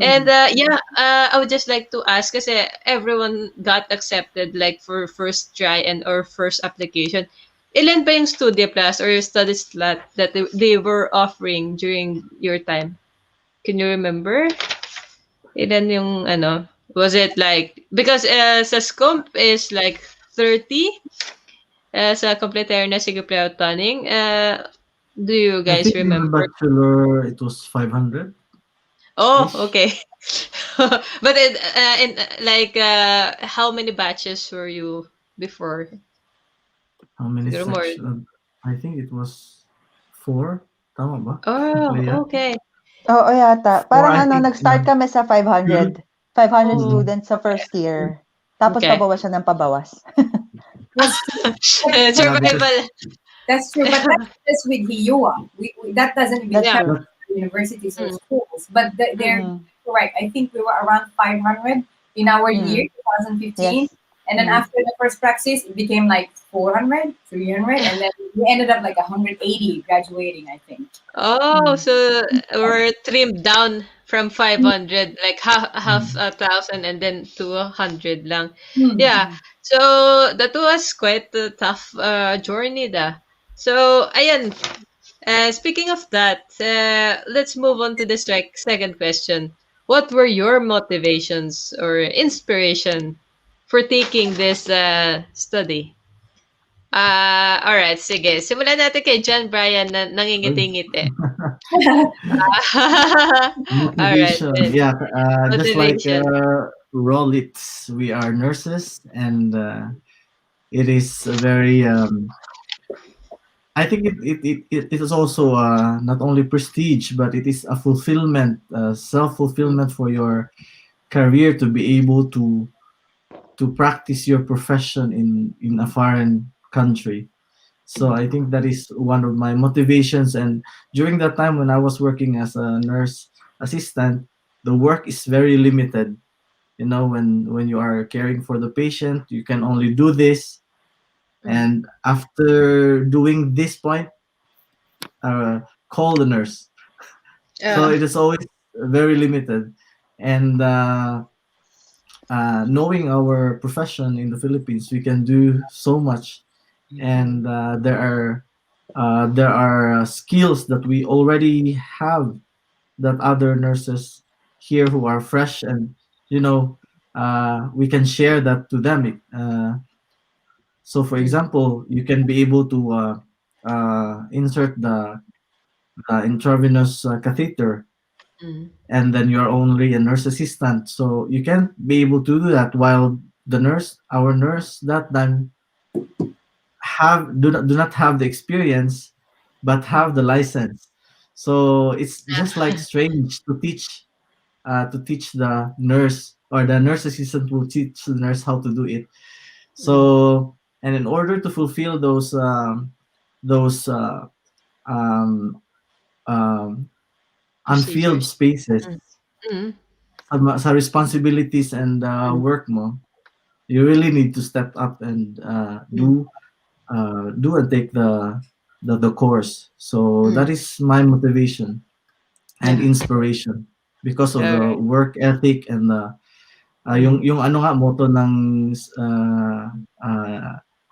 And I would just like to ask kasi everyone got accepted like for first try and or first application. Ilan ba yung Study Plus or your study slot that they were offering during your time? Can you remember? Ilan yung was it like, because sa SCUMP is like 30, sa complementary na sykepleie tuning, do you I guys think in the remember? Bachelor it was 500. Oh, okay. But in like how many batches were you before? How many Siguro more. sections? I think it was 4. Tama ba? Oh, okay. Oo, yata. Or Parang I think, nag-start kami sa 500. 500 Oh. students sa first year. Tapos Okay. pabawas siya ng pabawas. That's true. Survival. That's true, but that's just with HIUA. That doesn't even That's count true. universities or schools. But they're Mhm. correct. I think we were around 500 in our year, 2015. Yes. And then after the first praxis, it became like 400, 300, and then we ended up like 180 graduating, I think. Oh, so we're trimmed down from 500, like half a thousand and then to 100 lang. Yeah. So that was quite a tough journey da. So ayan. Speaking of that, let's move on to this like second question. What were your motivations or inspiration for taking this study? All right, sige. Simulan natin kay John Bryan na nangingiti-ngiti. All right. motivation. Then. Yeah, just like Motivation. Rollits, we are nurses, and it is a very. I think it is also not only prestige, but it is a fulfillment, self-fulfillment for your career to be able to practice your profession in a foreign country. So I think that is one of my motivations. And during that time when I was working as a nurse assistant, the work is very limited. when you are caring for the patient, you can only do this, and after doing this point, call the nurse. So it is always very limited, and knowing our profession in the Philippines, we can do so much, and there are skills that we already have that other nurses here who are fresh, and we can share that to them. So, for example, you can be able to insert the intravenous catheter, and then you're only a nurse assistant, so you can be able to do that, while our nurse that time do not have the experience, but have the license. So it's just like strange to teach the nurse, or the nurse assistant will teach the nurse how to do it. So, and in order to fulfill those um, um, unfilled Procedures. spaces sa responsibilities and work mo, you really need to step up and do and take the course. So that is my motivation and Yeah. inspiration, because of the Alright. work ethic, and yung ano nga motto ng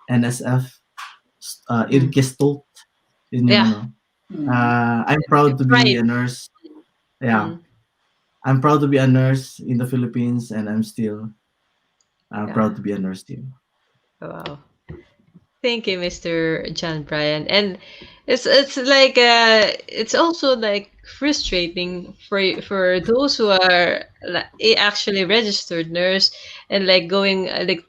NSF, Irgestolt, yun yung Yeah. ano. I'm proud to be Pride. a nurse. Yeah. I'm proud to be a nurse in the Philippines, and I'm still proud to be a nurse too. Wow. Thank you, Mr. John Bryan. And it's like it's also like frustrating for those who are actually registered nurse, and like going like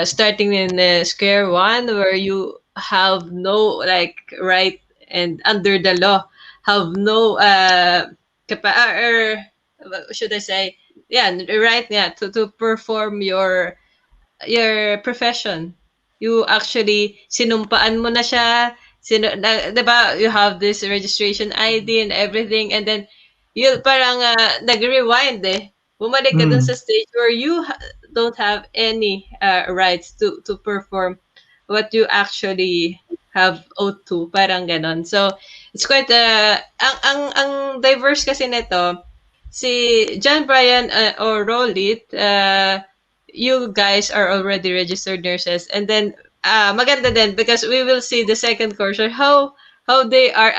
starting in square one, where you have no like right, and under the law have no or what should I say, yeah, right, yeah, to perform your profession. You actually sinumpaan mo na siya, 'di ba? You have this registration ID and everything, and then you parang nag-rewind eh. Bumalik ka dun sa stage where you don't have any rights to perform what you actually have owed to, parang ganon. So it's quite ang diverse kasi nito, si John Bryan or Rolit, you guys are already registered nurses, and then maganda din because we will see the second course, or how they are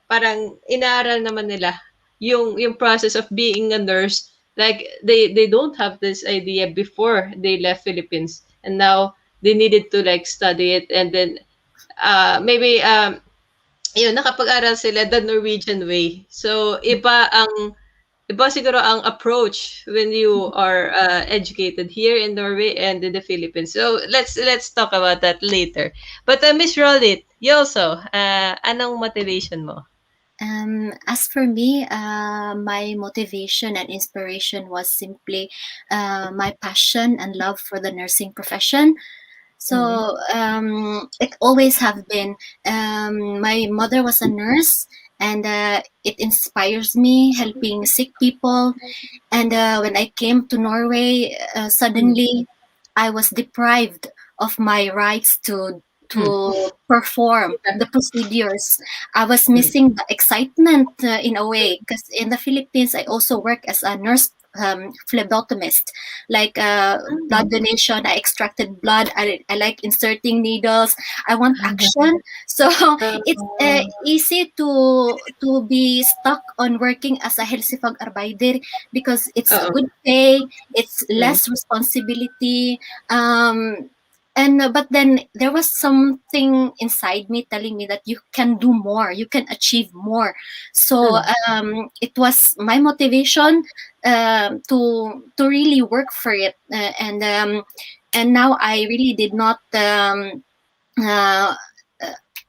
parang inaaral naman nila yung process of being a nurse, like they don't have this idea before they left Philippines, and now they needed to like study it, and then maybe yun, nakapag-aral sila the Norwegian way. So iba siguro ang approach when you are educated here in Norway and in the Philippines. So let's talk about that later. But Miss Rolit, you also, anong motivation mo? As for me, my motivation and inspiration was simply my passion and love for the nursing profession. So it always have been. My mother was a nurse, and it inspires me helping sick people. And when I came to Norway, suddenly I was deprived of my rights to perform the procedures. I was missing the excitement in a way, because in the Philippines I also work as a nurse phlebotomist, like blood donation. I extracted blood. I like inserting needles. I want action. So it's easy to be stuck on working as a helsefagarbeider, because it's a good pay, it's less responsibility, and but then there was something inside me telling me that you can do more, you can achieve more. So it was my motivation to really work for it, and now I really did not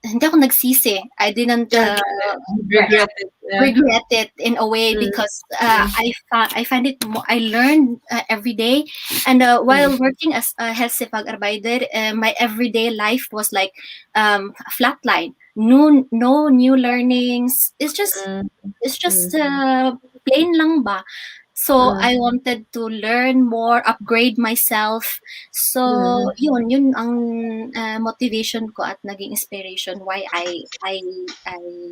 hindi ako nagsisi. I didn't Regret it. regret it in a way, because I find it I learned every day, and while working as a helsefagarbeider, my everyday life was like a flatline. No new learnings. It's just plain lang ba. So I wanted to learn more, upgrade myself. So yun ang motivation ko at naging inspiration why I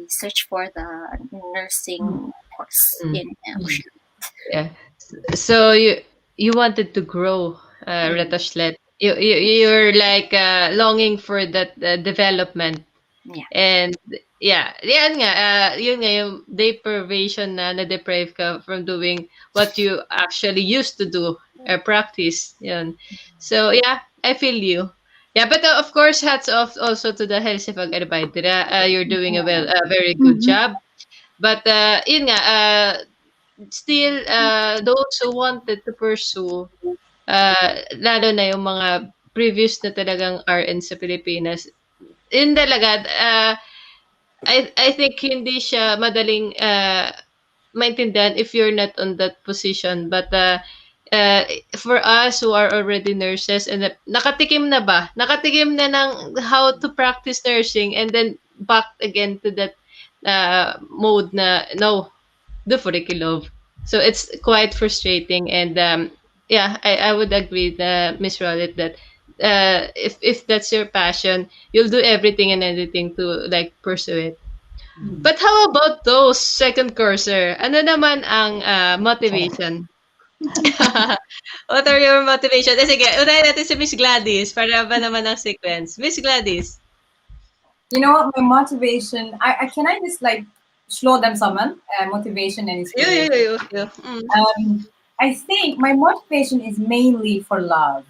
search for the nursing course in Ocean. Yeah. So you wanted to grow, Retashlet. You're like longing for that development. Yeah. And yeah, yun nga yung deprivation na na-deprive ka from doing what you actually used to do or practice. Yun. So yeah, I feel you. Yeah, but of course, hats off also to the health advisor. You're doing a very good job. But yun nga, still, those who wanted to pursue, lalo na yung mga previous na talagang RN sa Pilipinas, yun talaga, I think hindi siya madaling maintindihan if you're not on that position. But uh, for us who are already nurses and nakatikim na ba? Nakatikim na ng how to practice nursing and then back again to that mode na no, do for the love. So it's quite frustrating and yeah, I would agree Miss Rollet that if that's your passion, you'll do everything and anything to like pursue it. But how about those second courser? Ano naman ang motivation? What are your motivation? Sige, unahin natin si Miss Gladys para ba naman ang sequence. Miss Gladys. You know what? My motivation, I can I just like slow them summon motivation and inspiration. Yeah. I think my motivation is mainly for love.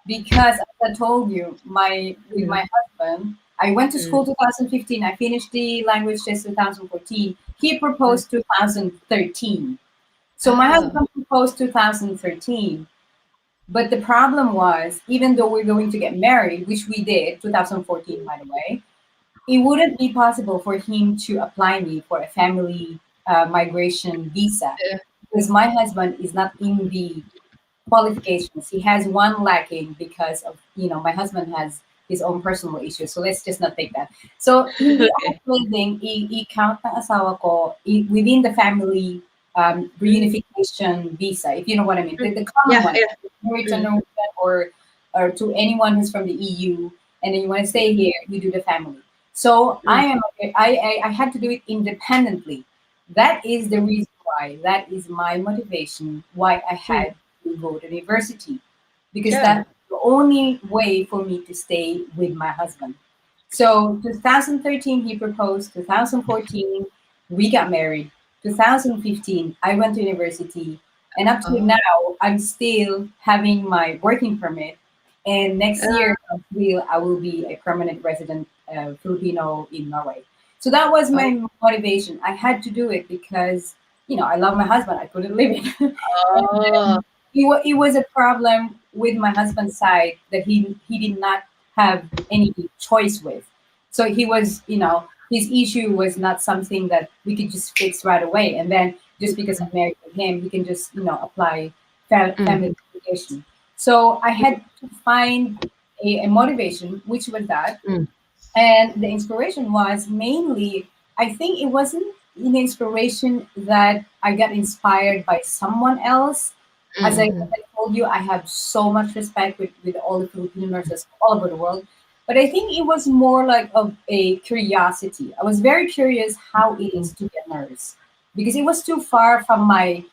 Because as I told you, with my husband, I went to school 2015. I finished the language test 2014. He proposed 2013. So my husband proposed 2013. But the problem was, even though we're going to get married, which we did 2014, by the way, it wouldn't be possible for him to apply me for a family migration visa because my husband is not in the qualifications. He has one lacking because of, my husband has his own personal issues. So let's just not take that. So hindi ako pwedeng i-count ng asawa ko within the family reunification visa, if you know what I mean. The common one, married to Norwegian or to anyone who's from the EU, and then you want to stay here, you do the family. So I had to do it independently. That is the reason why. That is my motivation why I had to go to university, because that's the only way for me to stay with my husband. So 2013 he proposed. 2014 we got married. 2015 I went to university, and up to now I'm still having my working permit. And next year I will be a permanent resident Filipino in Norway. So that was my motivation. I had to do it because I love my husband. I couldn't live it. It was a problem with my husband's side that he did not have any choice with. So he was, his issue was not something that we could just fix right away. And then just because I'm married with him, he can just, apply family education. So I had to find a motivation, which was that. And the inspiration was mainly, I think it wasn't an inspiration that I got inspired by someone else. As I told you, I have so much respect with all the Filipino nurses all over the world. But I think it was more like of a curiosity. I was very curious how it is to be a nurse, because it was too far from my,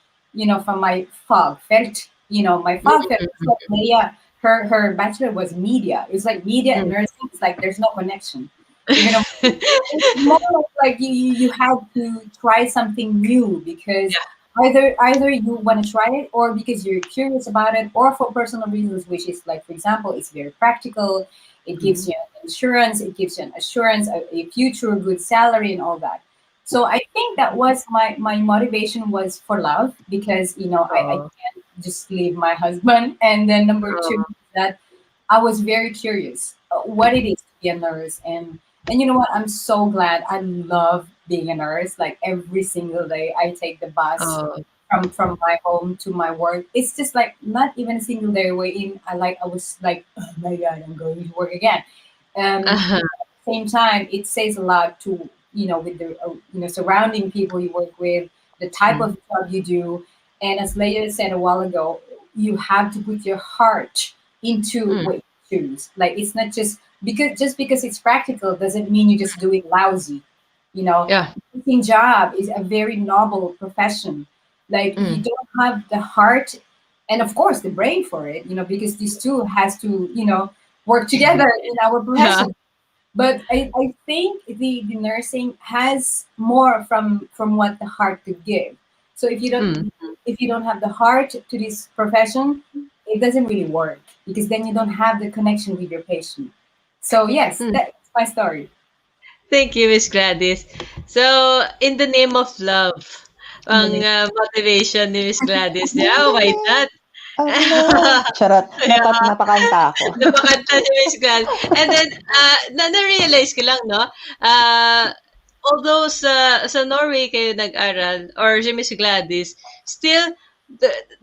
from my fagfelt. My fagfelt was like Maria, her bachelor was media. It was like media and nursing. It's like there's no connection. It's more like you have to try something new because either you want to try it, or because you're curious about it, or for personal reasons, which is like, for example, it's very practical. It gives you insurance, it gives you an assurance, a future good salary, and all that. So I think that was my motivation was for love, because I can't just leave my husband. And then number two, that I was very curious what it is to be a nurse. And you know what? I'm so glad. I love being a nurse. Like every single day, I take the bus from my home to my work. It's just like not even a single day away. I was like, oh my God, I'm going to work again. At the same time, it says a lot to with the surrounding people you work with, the type of job you do. And as Leia said a while ago, you have to put your heart into what you choose. Like it's not just because it's practical doesn't mean you just do it lousy. You know, Yeah. teaching job is a very noble profession. Like if you don't have the heart and of course the brain for it, because these two has to, work together in our profession. But I think the nursing has more from what the heart could give. So if you don't have the heart to this profession, it doesn't really work because then you don't have the connection with your patient. So yes, that's my story. Thank you, Miss Gladys. So, in the name of love, ang motivation ni Miss Gladys. Yeah, why not? Charot. Yeah. Napakanta ako. Napakanta si Miss Gladys. And then, na-realize ko lang, no? Although sa Norway kayo nag-aral, or si Miss Gladys, still,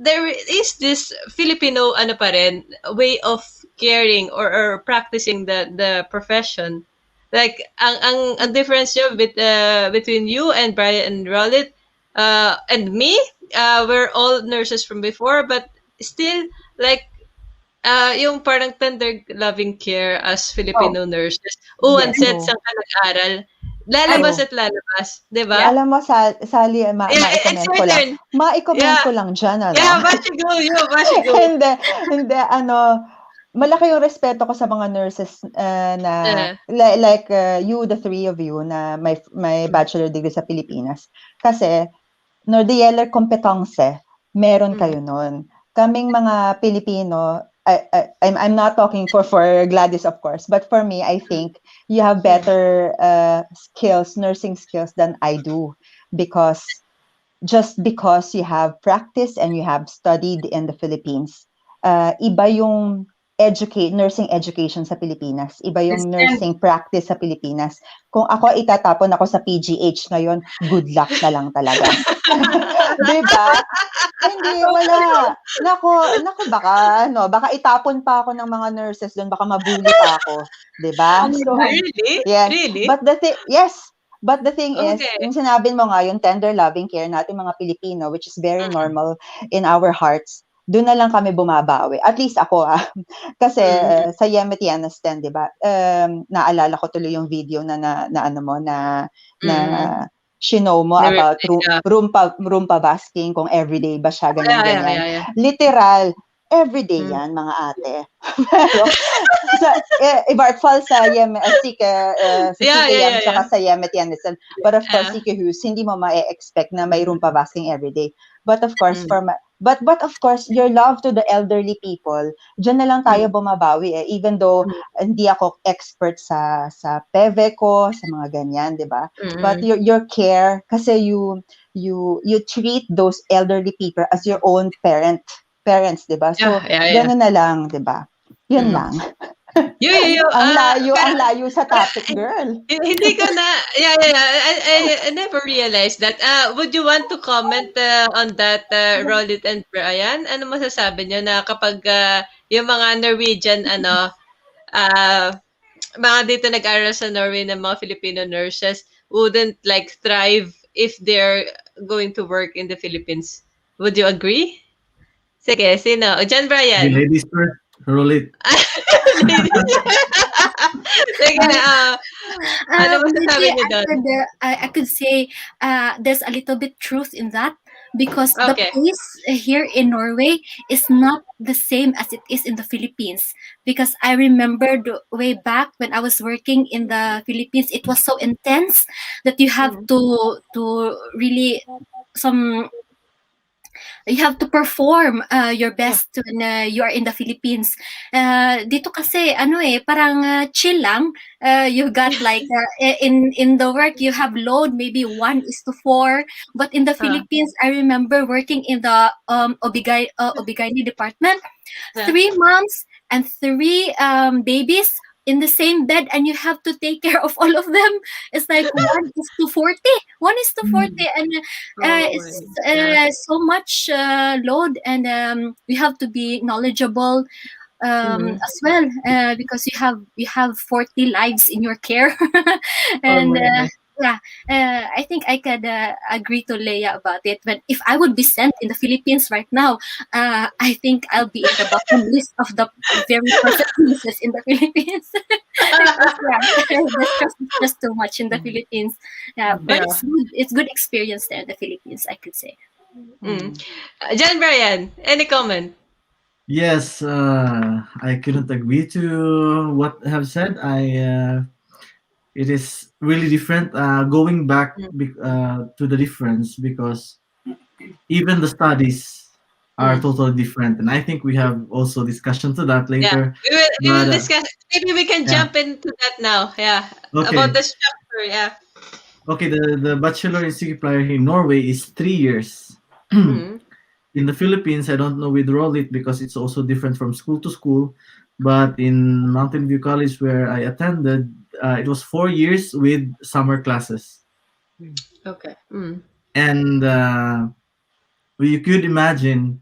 there is this Filipino, pa rin, way of caring or practicing the profession. Like, ang difference nyo between you and Brian and Rollit, and me, we're all nurses from before, but still, like, yung parang tender loving care as Filipino nurses. Once sa ka nag-aral, lalabas at lalabas, di ba? Alam mo, Sally, it's ma-comment ko your lang. turn. Ma-comment ko lang dyan, ano? Yeah, bashigo. Hindi, malaki yung respeto ko sa mga nurses na like you, the three of you na may bachelor degree sa Pilipinas. Kasi Nordieller Competence, meron kayo nun. Kaming mga Pilipino, I'm not talking for Gladys, of course, but for me, I think you have better nursing skills than I do, just because you have practice and you have studied in the Philippines. Iba yung nursing education sa Pilipinas. Iba yung nursing practice sa Pilipinas. Kung ako itatapon ako sa PGH ngayon, good luck na lang talaga. Diba? Hindi, wala. Nako, baka itapon pa ako ng mga nurses doon, baka mabuli pa ako. Diba? So, really? Yes. Really? But the thing is, yung sinabi mo nga, yung tender loving care natin mga Pilipino, which is very normal in our hearts, doon na lang kami bumabawi. At least ako, kasi sa Yemet Yenestan, di ba? Naalala ko tuloy yung video na shinow mo about roompa basking, kung everyday ba siya, ganyan. Yeah. Literal, everyday yan, mga ate. Pero, Ibartfall sa Sikeyam, saka sa Yemet Yenestan. But of course, Sikehus, hindi mo ma-expect na may roompa basking everyday. But of course, but of course, your love to the elderly people, dyan na lang tayo bumabawi even though hindi ako expert sa PEVE ko, sa mga ganyan, di ba? But your care, kasi you treat those elderly people as your own parents, di ba? So, gano'n na lang, di ba? Yun lang. Ang layo sa topic, girl. Hindi ko na, I never realized that. Would you want to comment on that, Rollit and Brian? Ano masasabi nyo na kapag yung mga Norwegian, mga dito nag-aral sa Norway ng mga Filipino nurses wouldn't like thrive if they're going to work in the Philippines? Would you agree? Sige, sino? Diyan, Brian. The ladies first. Rollit. Sige na. Ano masasabi niyo doon? I could say there's a little bit truth in that because the pace here in Norway is not the same as it is in the Philippines. Because I remember way back when I was working in the Philippines, it was so intense that you have to really you have to perform your best when you are in the Philippines. Dito kasi parang chill lang. You got like in the work you have load maybe 1:4, but in the Philippines I remember working in the OB/GYN department, 3 moms and 3 babies in the same bed, and you have to take care of all of them. It's like 1:40, and it's so much load, and you have to be knowledgeable as well because you have 40 lives in your care, and Yeah, I think I could agree to Leia about it. When if I would be sent in the Philippines right now, I think I'll be in the bottom list of the very perfect places in the Philippines. Because yeah, the stress is just too much in the Philippines. Yeah, but Yeah. it's good. It's good experience there in the Philippines, I could say. John Brian, any comment? Yes, I couldn't agree to what I have said. It is really different. Going back to the difference because even the studies are totally different, and I think we have also discussion to that Yeah, later. we will But discuss. Maybe we can yeah, jump into that now. Yeah, about okay, the structure. Yeah. okay. The bachelor in sykepleie here in Norway is 3 years. Mm. In the Philippines, I don't know with Rolit because it's also different from school to school. But in Mountain View College, where I attended, it was 4 years with summer classes. Okay. Mm. And well, you could imagine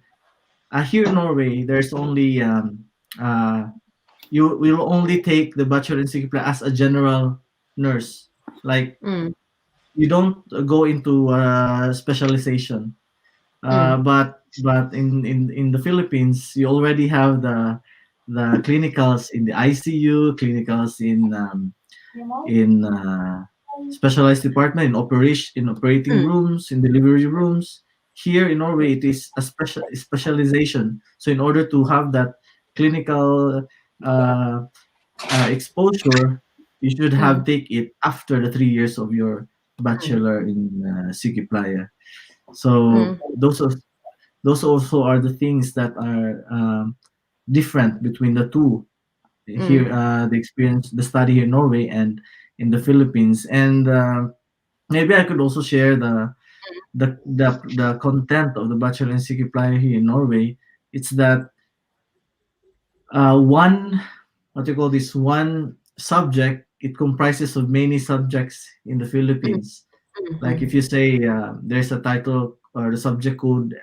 here in Norway, there's only uh, you will only take the bachelor in sykepleie as a general nurse. Like Mm. you don't go into specialization. Mm. But in the Philippines, you already have the clinicals in the ICU, clinicals in specialized department, in operating Mm. rooms, in delivery rooms. Here in Norway, it is a specialization. So in order to have that clinical uh, exposure, you should have Mm. take it after the 3 years of your bachelor in sykepleie. So Mm. those also are the things that are different between the two Mm. here, the experience, the study here in Norway and in the Philippines. And maybe I could also share the content of the bachelor in sykepleie here in Norway. It's that one, what you call this, one subject, it comprises of many subjects in the Mm. Philippines. Like Mm. if you say there's a title or the subject code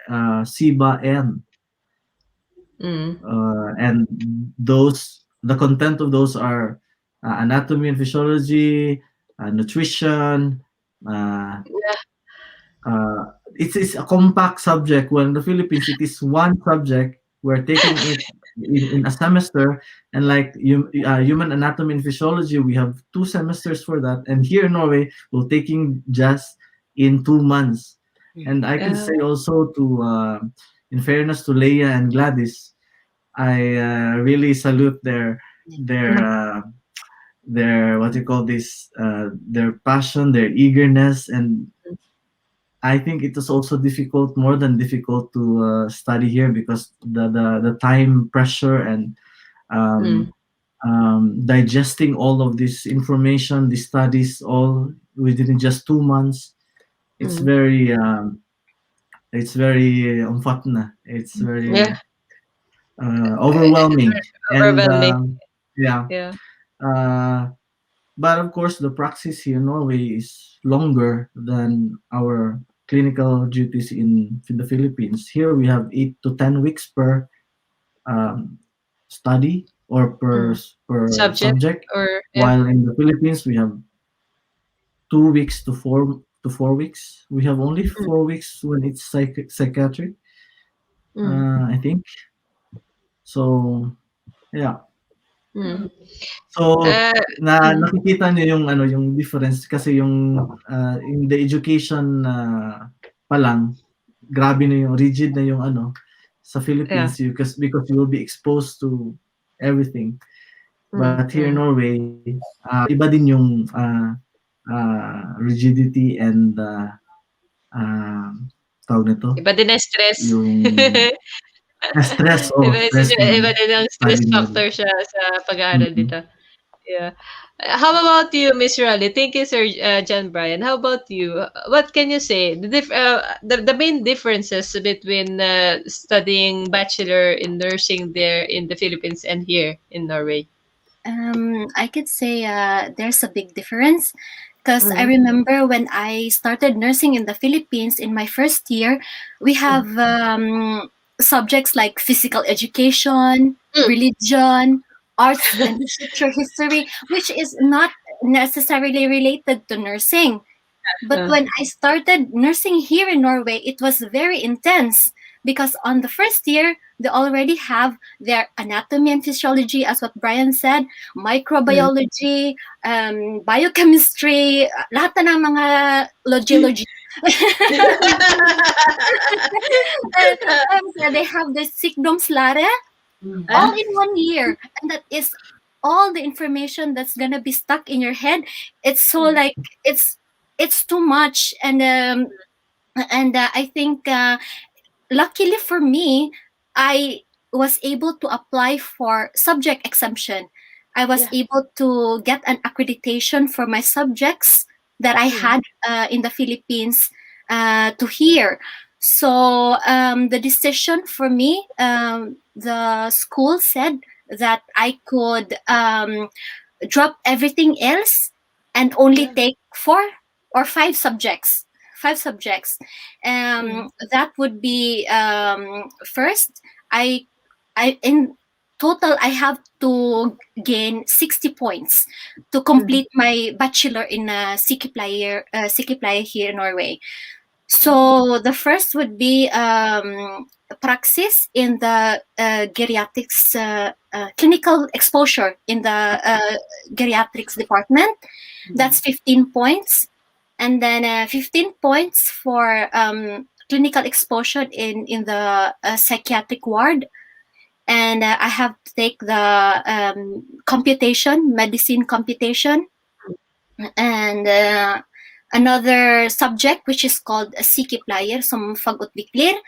SIBA N, Mm. and those the content of those are anatomy and physiology, nutrition. Uh, Yeah. uh, it's a compact subject. When in the Philippines, it is one subject. We're taking it in a semester, and like human anatomy and physiology, we have 2 semesters for that. And here in Norway, we're taking just in 2 months. And I could say also to, in fairness to Leia and Gladys, I really salute their what you call this their passion, their eagerness, and I think it is also difficult, more than difficult, to study here because the time pressure and Mm. um, digesting all of this information, the studies, all within just 2 months. It's Mm. very umfatna. It's Yeah. very It's overwhelming, very and overwhelming. yeah. Yeah. Uh, but of course, the praxis here in Norway is longer than our clinical duties in the Philippines. Here we have 8 to 10 weeks per um, study or Mm. per Subject subject, or yeah. while in the Philippines we have 2 weeks to 4 weeks. We have only Mm. 4 weeks when it's psychiatric, Mm. I think. So yeah. Mm. So, Uh, mm. nakikita niyo yung ano, yung difference kasi yung, in the education, pa lang, grabe na yung rigid na yung ano, sa Yeah. Philippines because you will be exposed to everything. Mm. But here in Mm. Norway, iba din yung, rigidity and, tawag nito, Iba din ang stress. yung stress, Iba ng din ang stress study nila. factor siya sa pag-aaral Mm. dito. Yeah. How about you, Miss Raleigh? Thank you, Sir John Brian. How about you? What can you say? The main differences between studying bachelor in nursing there in the Philippines and here in Norway? I could say there's a big difference because I Mm. remember when I started nursing in the Philippines in my first year, we have subjects like physical education, Mm. religion, arts and literature history, which is not necessarily related to nursing. But when I started nursing here in Norway, it was very intense because on the first year, they already have their anatomy and physiology, as what Brian said, microbiology, biochemistry, lahat na ng mga logi. They have the sykdomslære all in 1 year, and that is all the information that's gonna be stuck in your head. It's so like it's too much, and I think luckily for me, I was able to apply for subject exemption. I was able to get an accreditation for my subjects that I had in the Philippines to here. So the decision for me, the school said that I could drop everything else and only take 4 or 5 subjects. 5 subjects. That would be first. I in total I have to gain 60 points to complete my bachelor in sykepleie here in Norway. So the first would be praxis in the geriatrics clinical exposure in the geriatrics department. That's 15 points. And then 15 points for clinical exposure in the psychiatric ward. And I have to take the medicine computation. And another subject, which is called sykepleie, som fagutvikler.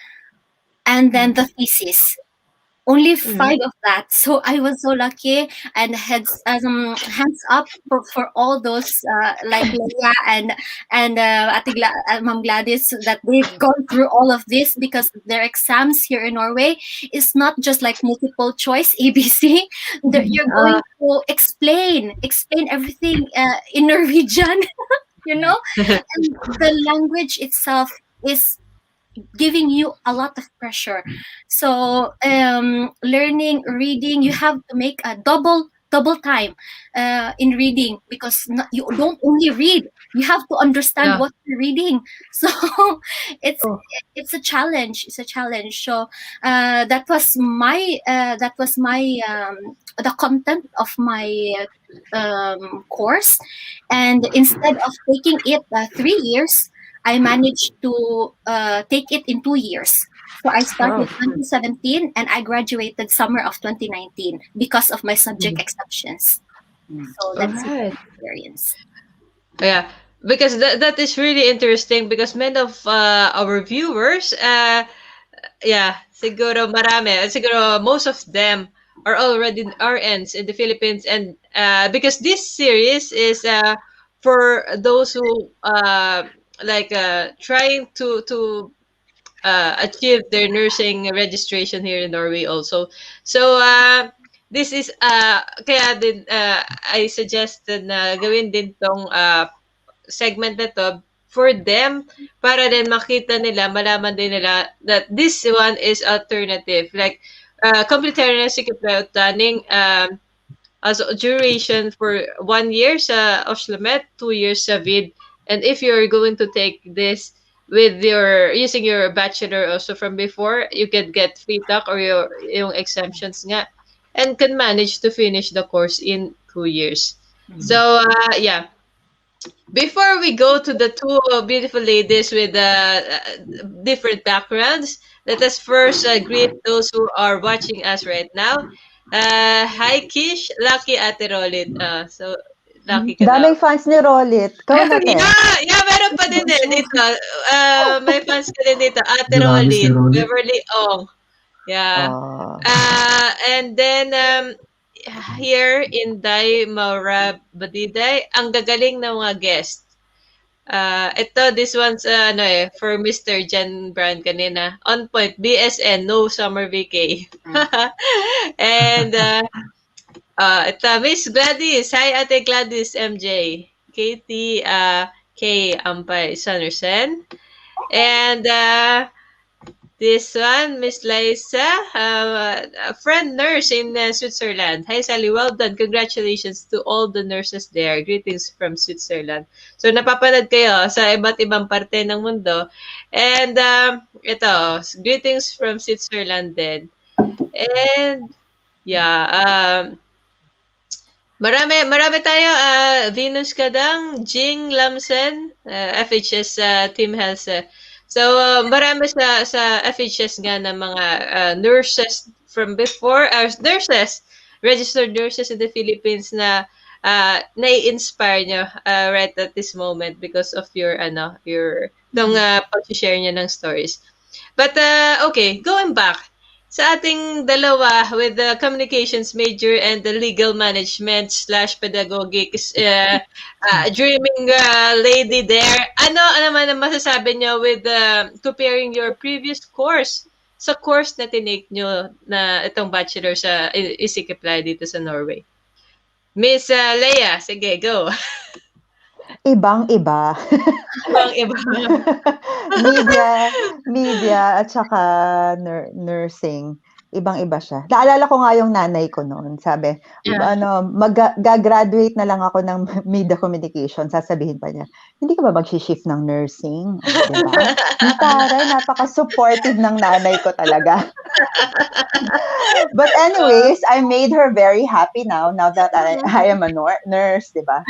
And then the thesis. Only 5 of that. So I was so lucky, and hands up for all those like Leia and Ma'am Gladys, that they've gone through all of this, because their exams here in Norway is not just like multiple choice ABC. You're going to explain everything in Norwegian, you know, and the language itself is giving you a lot of pressure. So learning, reading, you have to make a double time in reading, because you don't only read, you have to understand what you're reading. So it's a challenge. So that was my the content of my course. And instead of taking it 3 years, I managed to take it in 2 years. So I started 2017 and I graduated summer of 2019 because of my subject exceptions. So that's my experience. Yeah, because that is really interesting, because many of our viewers, siguro most of them are already RNs in the Philippines, and because this series is for those who trying to achieve their nursing registration here in Norway also. So this is kaya din I suggested na gawin din tong segment na to for them, para din makita nila, malaman din nila that this one is alternative, like complementary sykepleie utdanning, as duration for 1 year sa Oslo Met, 2 years sa VID. And if you're going to take this with using your bachelor also from before, you can get free talk or yung exemptions nga, and can manage to finish the course in 2 years. So yeah, before we go to the 2 beautiful ladies with different backgrounds, let us first greet those who are watching us right now. Hi Kish, Lucky, Ate Rolit. So Lucky ka Daming daw. fans ni Rolit. Ikaw na, te. Yeah, meron pa din dito. May fans ka din dito. Ate Grabe si Rolit, Rolit. Beverly Ong. Yeah. Oh. And then here in Day Maura Badiday, ang gagaling ng mga guest. This one's for Mr. Jan Brand kanina. On point, BSN, no summer vacay. And ito, Miss Gladys. Hi, Ate Gladys MJ. Katie K. Ampay Sanderson. And this one, Miss Liza, a friend nurse in Switzerland. Hi, Sally. Well done. Congratulations to all the nurses there. Greetings from Switzerland. So, napapanood kayo sa iba't ibang parte ng mundo. And, ito, greetings from Switzerland din. And, yeah, marami tayo. Venus Kadang, Jing Lamsen, FHS Team Health. So, marami sa FHS nga na mga nurses from before, nurses, registered nurses in the Philippines na nai-inspire nyo right at this moment because of your pag-share nyo ng stories. But, okay, going back, sa ating dalawa with the communications major and the legal management / pedagogics dreaming lady there, ano naman ang masasabi nyo with comparing your previous course sa course na tinake nyo na itong bachelor sa sykepleie dito sa Norway? Miss Leia, sige, go. Ibang-iba. Ibang-iba. media at saka nursing. Ibang-iba siya. Naalala ko nga yung nanay ko noon. Sabi, mag-graduate na lang ako ng media communication. Sasabihin pa niya, hindi ka ba mag-shift ng nursing? O, diba? Taray, napaka-supportive ng nanay ko talaga. But anyways, I made her very happy now that I am a nurse, diba?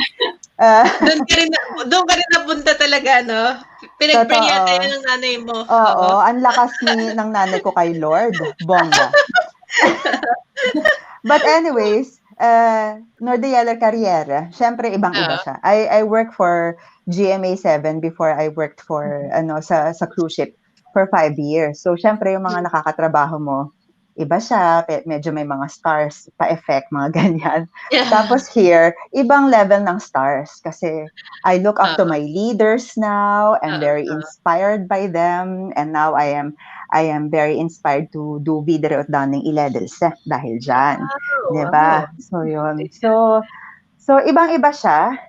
Doon ka rin napunta talaga, no? Pinag-pray yata yun ng nanay mo. Oo, ang lakas ng nanay ko kay Lord. Bongga. But anyways, Nordiela Carriera, syempre ibang-iba siya. I work for GMA7 before I worked for sa cruise ship for 5 years. So syempre yung mga nakakatrabaho mo, iba siya, medyo may mga stars pa-effect, mga ganyan. Yeah. Tapos here, ibang level ng stars kasi I look up to my leaders now. I'm very inspired by them, and now I am very inspired to do video daning iledels dahil dyan. Wow. Diba? So yun. So ibang-iba siya.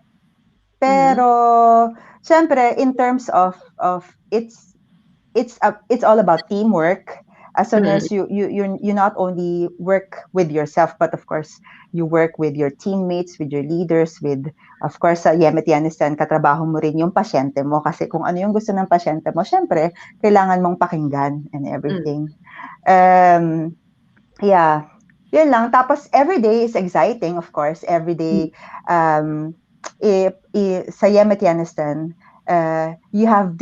Pero syempre in terms of it's all about teamwork. As a nurse, you not only work with yourself, but of course, you work with your teammates, with your leaders, with, of course, sa Ep.7, katrabaho mo rin yung pasyente mo. Kasi kung ano yung gusto ng pasyente mo, syempre, kailangan mong pakinggan and everything. Yeah, yun lang. Tapos, every day is exciting, of course. Every day, sa Ep.7, you have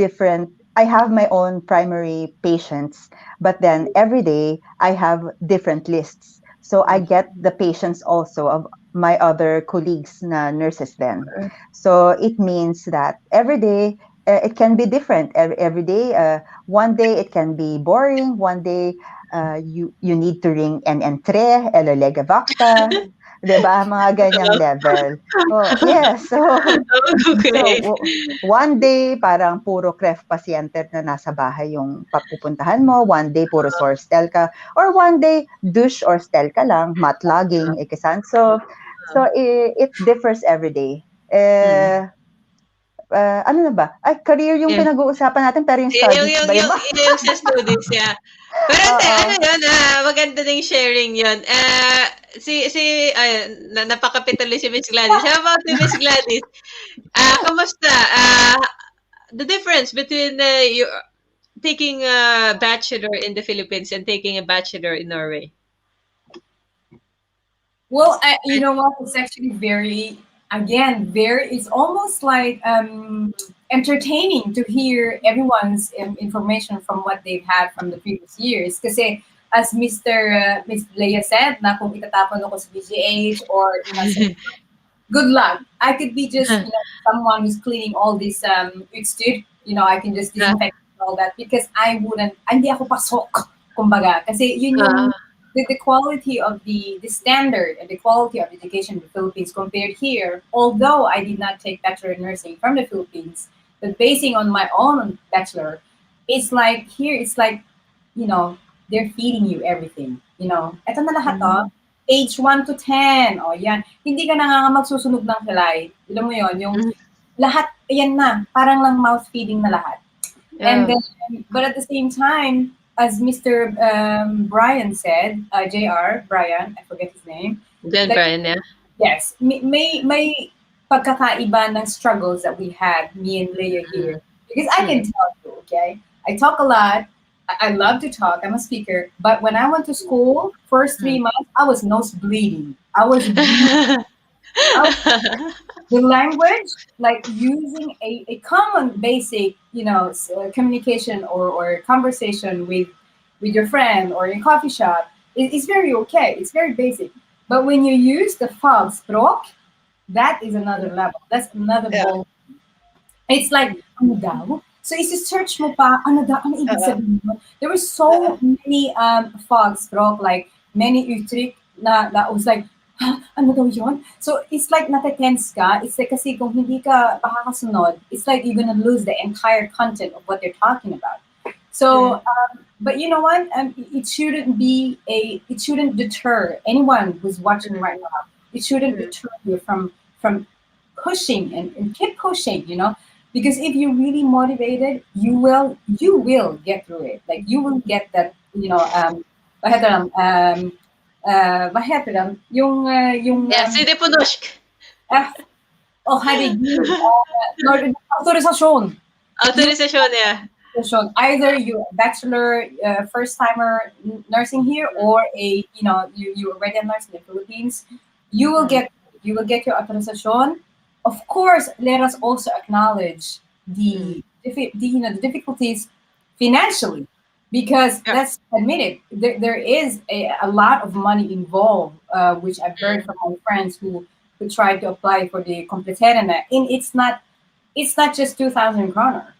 I have my own primary patients, but then every day I have different lists. So I get the patients also of my other colleagues na nurses then. So it means that every day it can be different. Every day, one day it can be boring. One day you need to ring en entre, lega vacta. Diba? Mga ganyang level. Oh, yes. So, okay. So, one day, parang puro CREF pasyente na nasa bahay yung papupuntahan mo. One day, puro source stel ka. Or one day, douche or stel ka lang, mat logging, ikisan. So it differs every day. Ano na ba? Ay, career yung pinag-uusapan natin, pero yung studies ba yun? Yung sa studies, yeah. Pero ano yun, maganda ding sharing yun. Napakapituloy si Miss Gladys. How about you, Miss Gladys? Kamusta? The difference between taking a bachelor in the Philippines and taking a bachelor in Norway? Well, you know what? It's actually it's almost like entertaining to hear everyone's information from what they've had from the previous years. Kasi as Miss Leia said, na kung itatapon ako sa BGH or good luck. I could be just someone who's cleaning all this utstyr. I can just disinfect all that because hindi ako pasok, kumbaga. Kasi yun yung the quality of the standard and the quality of education in the Philippines compared here, although I did not take Bachelor in Nursing from the Philippines, but basing on my own Bachelor, it's like here, it's like, they're feeding you everything. Ito na lahat age 1 to 10, yan. Hindi ka na magsusunog ng kilay. Alam mo yun, yung lahat, yan na, parang lang mouth feeding na lahat. And then, but at the same time, as Mr. Brian said, Jr. Brian, I forget his name. Then That Brian, yeah. yes, may pagkakaiba ng struggles that we had, me and Leia here. Because I can tell you, okay, I talk a lot. I love to talk. I'm a speaker. But when I went to school, first 3 months, I was nose bleeding. I was bleeding. The language, like using a common basic, communication or conversation with your friend or in a coffee shop is very okay. It's very basic. But when you use the fagspråk, that is another level. That's another Yeah. ball. It's like, ano daw? So isi-search mo pa, ano daw, ano ibig sabihin mo? There were so many fagspråk, like many uttryck that was like, ha, ano daw yun? So it's like natatense ka. It's like kasi kung hindi ka makakasunod, it's like you're gonna lose the entire content of what they're talking about. So, but you know what? It shouldn't it shouldn't deter anyone who's watching right now. It shouldn't deter you from pushing and keep pushing, because if you're really motivated, you will get through it. Like you will get that, vad heter den? Vad heter den? Yung Yeah, Sidi Punoshk. oh herregud, autorisasyon. Autorisasyon, yeah. Either you're a bachelor, first timer nursing here, or you already a nurse in the Philippines, you will get your autorisasyon. Of course, let us also acknowledge the difficulties financially, because let's admit it, there is a lot of money involved, which I've heard from my friends who tried to apply for the Completerana, and it's not just 2,000 kroner.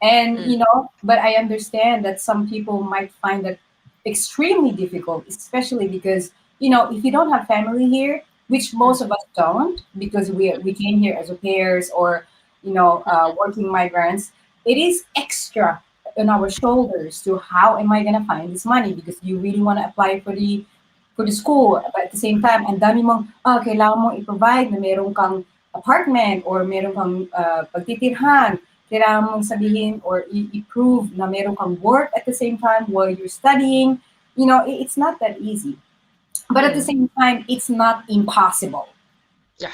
And but I understand that some people might find that extremely difficult, especially because if you don't have family here, which most of us don't, because we came here as au pairs or working migrants, it is extra on our shoulders to how am I gonna find this money, because you really want to apply for the school, but at the same time, and dami mong kailangan mong i-provide na meron kang apartment or meron kang pagtitirhan. Kailangan mong sabihin or i-prove na meron kang work at the same time while you're studying. It's not that easy. But at the same time, it's not impossible. Yeah.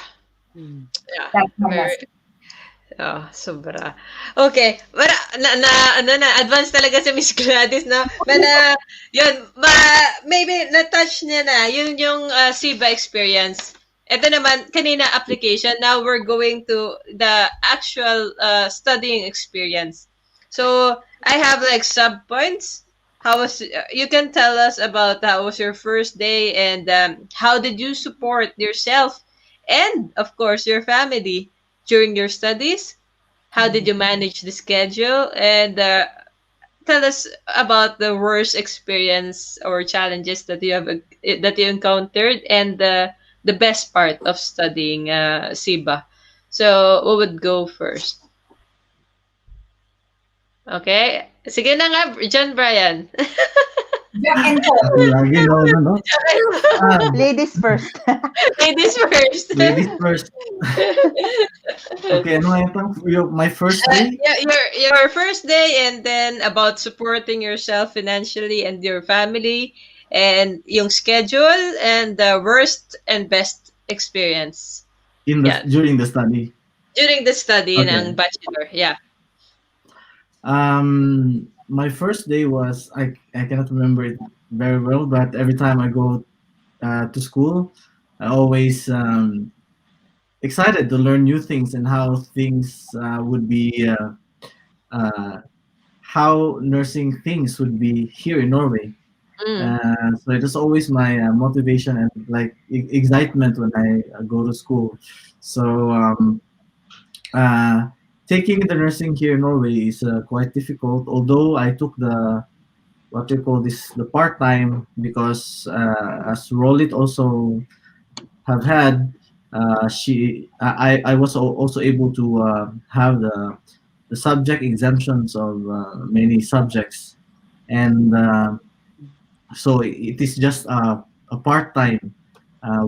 Yeah. That's my message. Oh, sobra. Okay. Advance talaga si Miss Gladys, no? Yun, maybe na-touch niya na, yun yung SIBA experience. Ito naman, kanina application. Now we're going to the actual studying experience. So I have like sub-points. You can tell us about how was your first day and how did you support yourself and, of course, your family during your studies? How did you manage the schedule? And tell us about the worst experience or challenges that you encountered and the best part of studying SIBA. So, who would go first? Okay. Sige na nga, John Brian. Lagi no? Ladies first. Ladies first. Ladies first. Okay, ano nga yung my first day? Your first day, and then about supporting yourself financially and your family, and yung schedule, and the worst and best experience. During the study. During the study Okay. ng Bachelor, yeah. My first day was I cannot remember it very well, but every time I go to school, I always excited to learn new things and how things would be, how nursing things would be here in Norway. So it is always my motivation and like excitement when I go to school. So taking the nursing here in Norway is quite difficult. Although I took the part-time, because as Rolit also have had, I was also able to have the subject exemptions of many subjects, and so it is just a part-time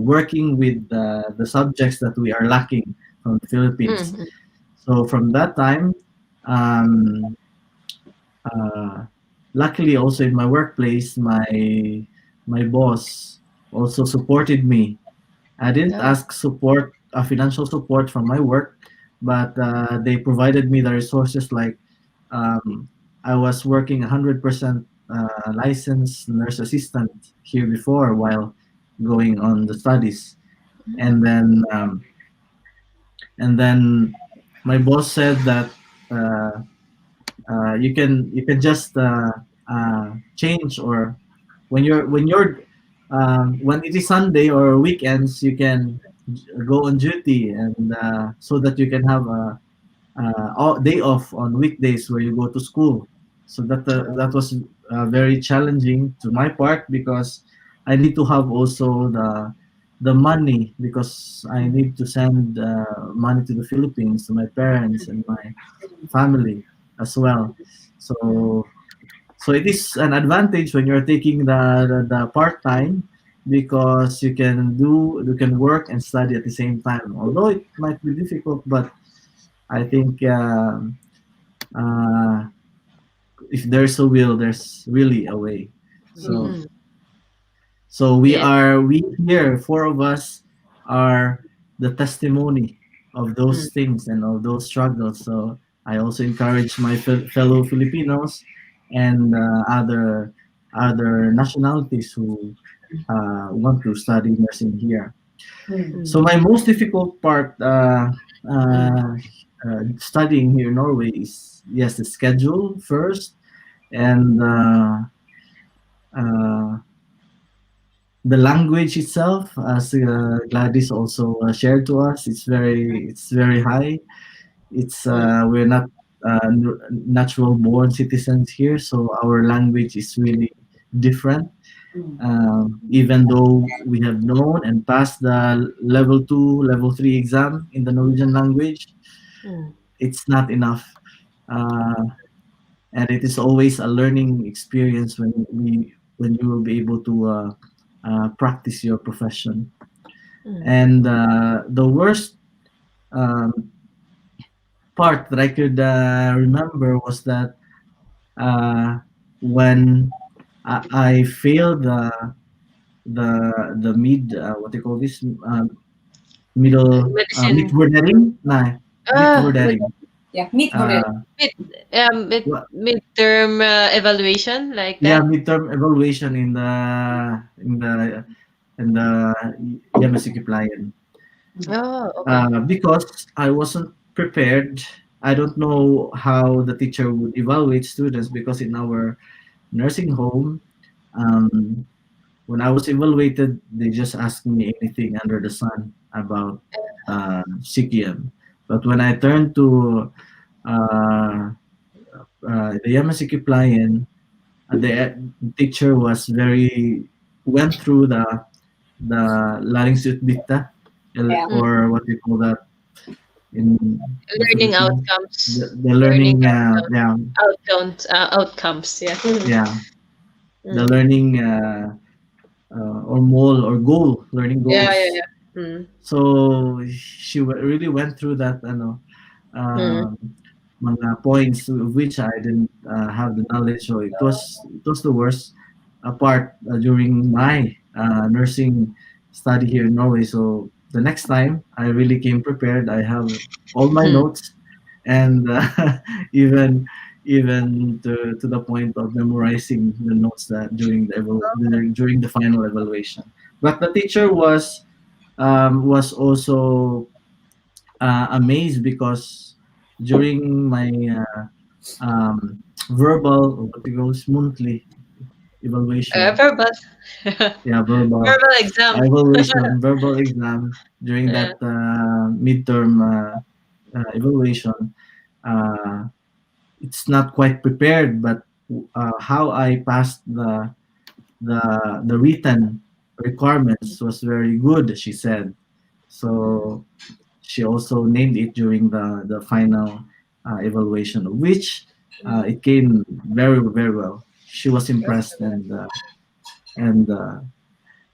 working with the subjects that we are lacking from the Philippines. So from that time, luckily also in my workplace, my boss also supported me. I didn't Yeah. ask support, financial support from my work, but they provided me the resources like um, I was working 100% licensed nurse assistant here before while going on the studies, and then my boss said that uh, you can just change, or when it is Sunday or weekends you can go on duty, and so that you can have a day off on weekdays where you go to school. So that was very challenging to my part because I need to have also the money, because I need to send money to the Philippines to my parents and my family as well. So it is an advantage when you're taking the part time, because you can work and study at the same time. Although it might be difficult, but I think uh, if there's a will, there's really a way. So Mm. Yes. we here, four of us, are the testimony of Mm. those things and of those struggles. So I also encourage my fellow Filipinos and other nationalities who want to study nursing here. So Mm. my most difficult part Mm. studying here in Norway is, yes, the schedule first, and uh, the language itself, as Gladys also shared to us. It's very high. Mm. We're not natural born citizens here, so our language is really different. Even though we have known and passed the level 2, level 3 exam in the Norwegian language, Mm. it's not enough. Uh, and it is always a learning experience when you will be able to practice your profession. Mm. And the worst um, part that I could remember was that when I failed the mid what do you call this, Medicine. midvurdering, nah, Ah, midvurdering. Yeah, meet Borel. Uh, mid what, midterm evaluation like yeah, that. midterm evaluation in the in the sykepleie. Oh, okay. Because I wasn't prepared. I don't know how the teacher would evaluate students, because in our nursing home, um, when I was evaluated, they just asked me anything under the sun about CPM. But when I turned to uh, the Yamasiki Playan, the teacher was very went through the larynx dicta, Yeah. Mm. or what do you call that in the Learning Philippines? outcomes. The Learning learning, outcomes. yeah, Outcomes. Yeah. yeah, the Mm. learning or mole or goal, learning Yeah, yeah, goals. yeah. Mm. So she really went through that, Mm. um, mga points of which I didn't have the knowledge. So it was the worst part during my nursing study here in Norway. So the next time I really came prepared. I have all my Mm. notes, and even to the point of memorizing the notes that during the final evaluation. But the teacher was also amazed, because during my verbal, or what you call monthly evaluation, Verbal. yeah, verbal Verbal exam. evaluation, verbal exam, during Yeah. that midterm evaluation, uh, it's not quite prepared, but how I passed the written requirements was very good, she said. So she also named it during the final evaluation, which it came very very well. She was impressed, and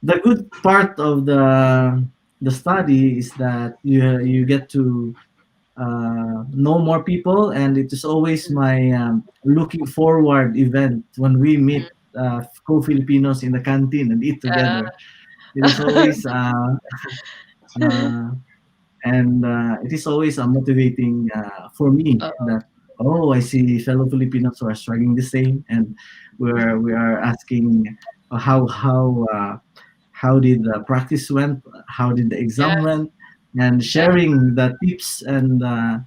the good part of the study is that you get to know more people, and it is always my looking forward event when we meet co-Filipinos in the canteen and eat together. It is always uh, it is always motivating for me that, oh, I see fellow Filipinos who are struggling the same, and we are asking how did the practice went, how did the exam went, and sharing the tips and how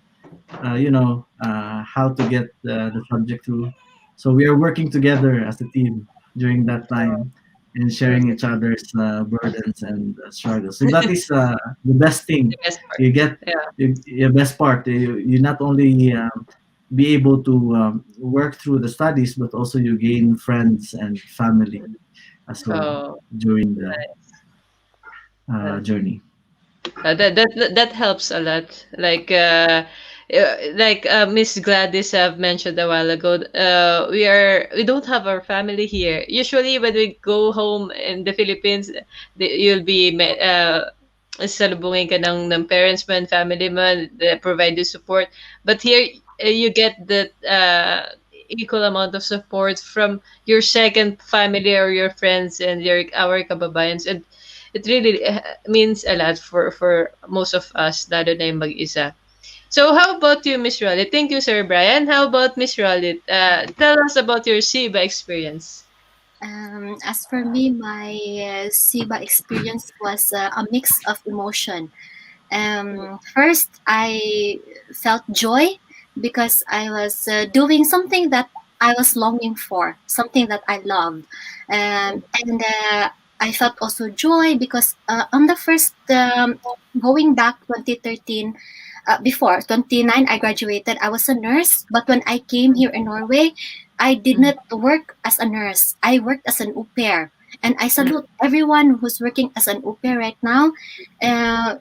to get the subject through. So we are working together as a team during that time and sharing each other's burdens and struggles. So that is the best thing. The best part. You get your best part. You not only be able to work through the studies, but also you gain friends and family as well Oh, during the nice. journey. That helps a lot. Miss Gladys have mentioned a while ago. We don't have our family here. Usually, when we go home in the Philippines, you'll be salubungin ka ng parents mo and family mo, they provide you support. But here, you get that equal amount of support from your second family or your friends and our kababayans, and it really means a lot for most of us, lalo na yung mag-isa. So how about you, Miss Rollit? Thank you, Sir Brian. How about Miss Rollit? Tell us about your SIBA experience. As for me, my SIBA experience was a mix of emotion. First, I felt joy because I was doing something that I was longing for, something that I loved. And I felt also joy because on the first, going back 2013, before 29, I graduated. I was a nurse, but when I came here in Norway, I did not work as a nurse. I worked as an au pair. And I salute everyone who's working as an au pair right now.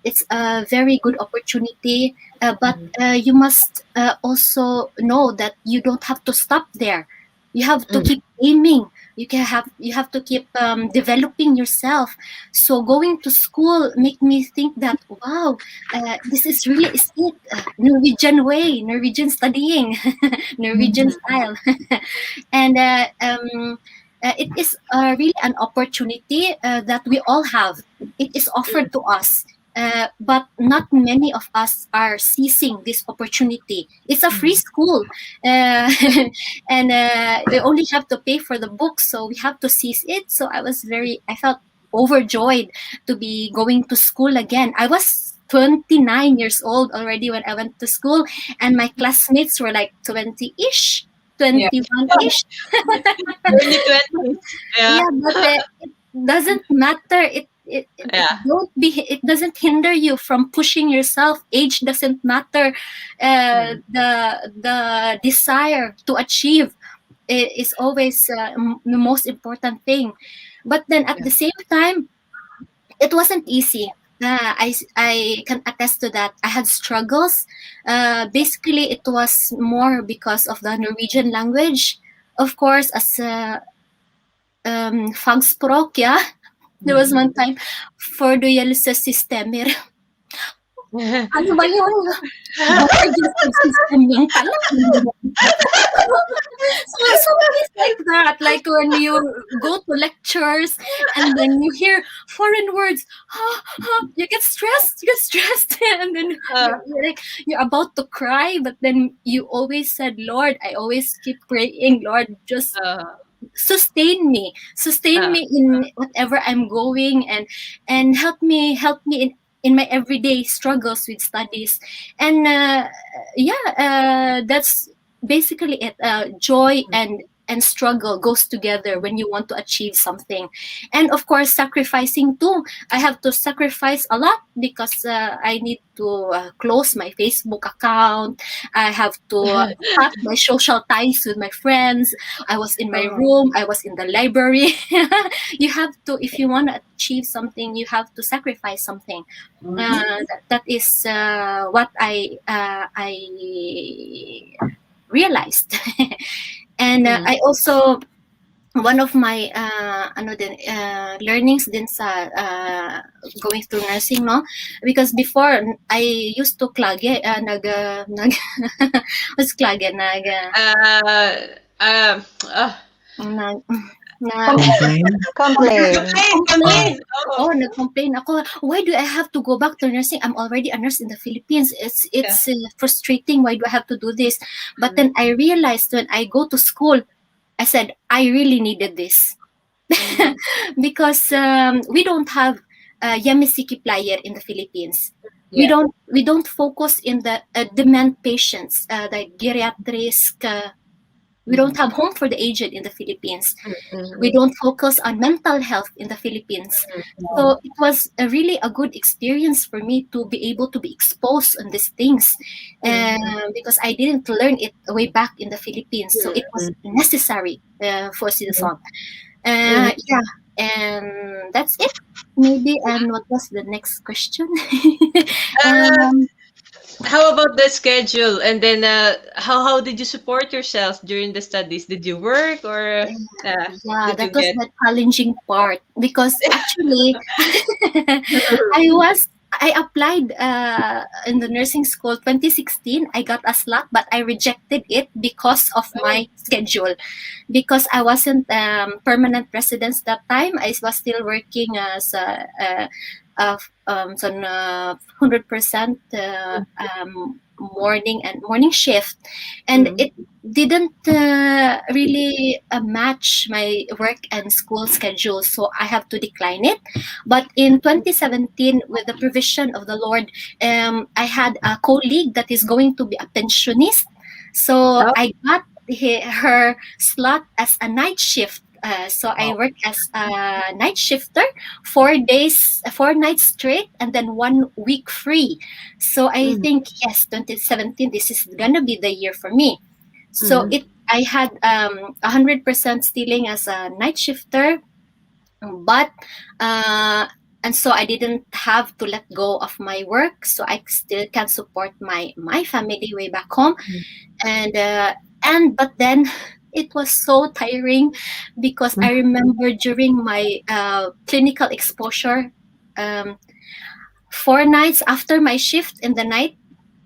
It's a very good opportunity, but you must also know that you don't have to stop there. You have to keep aiming. You have to keep developing yourself. So going to school make me think that, wow, this is really is it Norwegian way, Norwegian studying, Norwegian style, and it is really an opportunity that we all have. It is offered to us. But not many of us are seizing this opportunity. It's a free school, and we only have to pay for the books, so we have to seize it. So I felt overjoyed to be going to school again. I was 29 years old already when I went to school, and my classmates were like 20-ish. 21-ish. Early 20s. Yeah, but it doesn't matter. It doesn't hinder you from pushing yourself. Age doesn't matter. The desire to achieve is always the most important thing. But then at the same time, it wasn't easy. I can attest to that. I had struggles. Basically, it was more because of the Norwegian language. Of course, as fagspråk, yeah. There was one time, fordøyelsessystemer. Ano ba yun? System lang pala. So it's like that. Like when you go to lectures and then you hear foreign words, you get stressed, and then you're about to cry, but then you always said, Lord, I always keep praying, Lord, just sustain me in whatever I'm going, and help me in my everyday struggles with studies. And that's basically it. Joy and struggle goes together when you want to achieve something. And of course, sacrificing too. I have to sacrifice a lot because I need to close my Facebook account. I have to cut my social ties with my friends. I was in my room. I was in the library. You have to, if you want to achieve something, you have to sacrifice something. That is what I realized. And I also one of my learnings din sa going through nursing, no, because before I used to klage was klage nag Complain? Complain. complain. Oh, nag-complain ako. Why do I have to go back to nursing? I'm already a nurse in the Philippines. It's frustrating. Why do I have to do this? But then I realized when I go to school, I said I really needed this because we don't have sykepleie in the Philippines. Yeah. We don't focus in the demand patients, the geriatrics. We don't have home for the aged in the Philippines. We don't focus on mental health in the Philippines. So it was really a good experience for me to be able to be exposed on these things, because I didn't learn it way back in the Philippines. So it was necessary for citizen. Yeah, and that's it. Maybe. And what was the next question? How about the schedule? And then how did you support yourself during the studies? Did you work or Yeah, did you that was get? the challenging part because actually I applied in the nursing school 2016. I got a slot, but I rejected it because of my schedule. Because I wasn't permanent residence that time. I was still working as a 100% morning shift, and it didn't really match my work and school schedule, so I have to decline it. But in 2017, with the provision of the Lord, I had a colleague that is going to be a pensionist, so I got her slot as a night shift. So I work as a night shifter, 4 nights straight, and then 1 week free. So I think yes, 2017, this is gonna be the year for me. So I had 100% stealing as a night shifter, but and so I didn't have to let go of my work, so I still can support my family way back home, and but then it was so tiring because I remember during my clinical exposure, 4 nights after my shift in the night,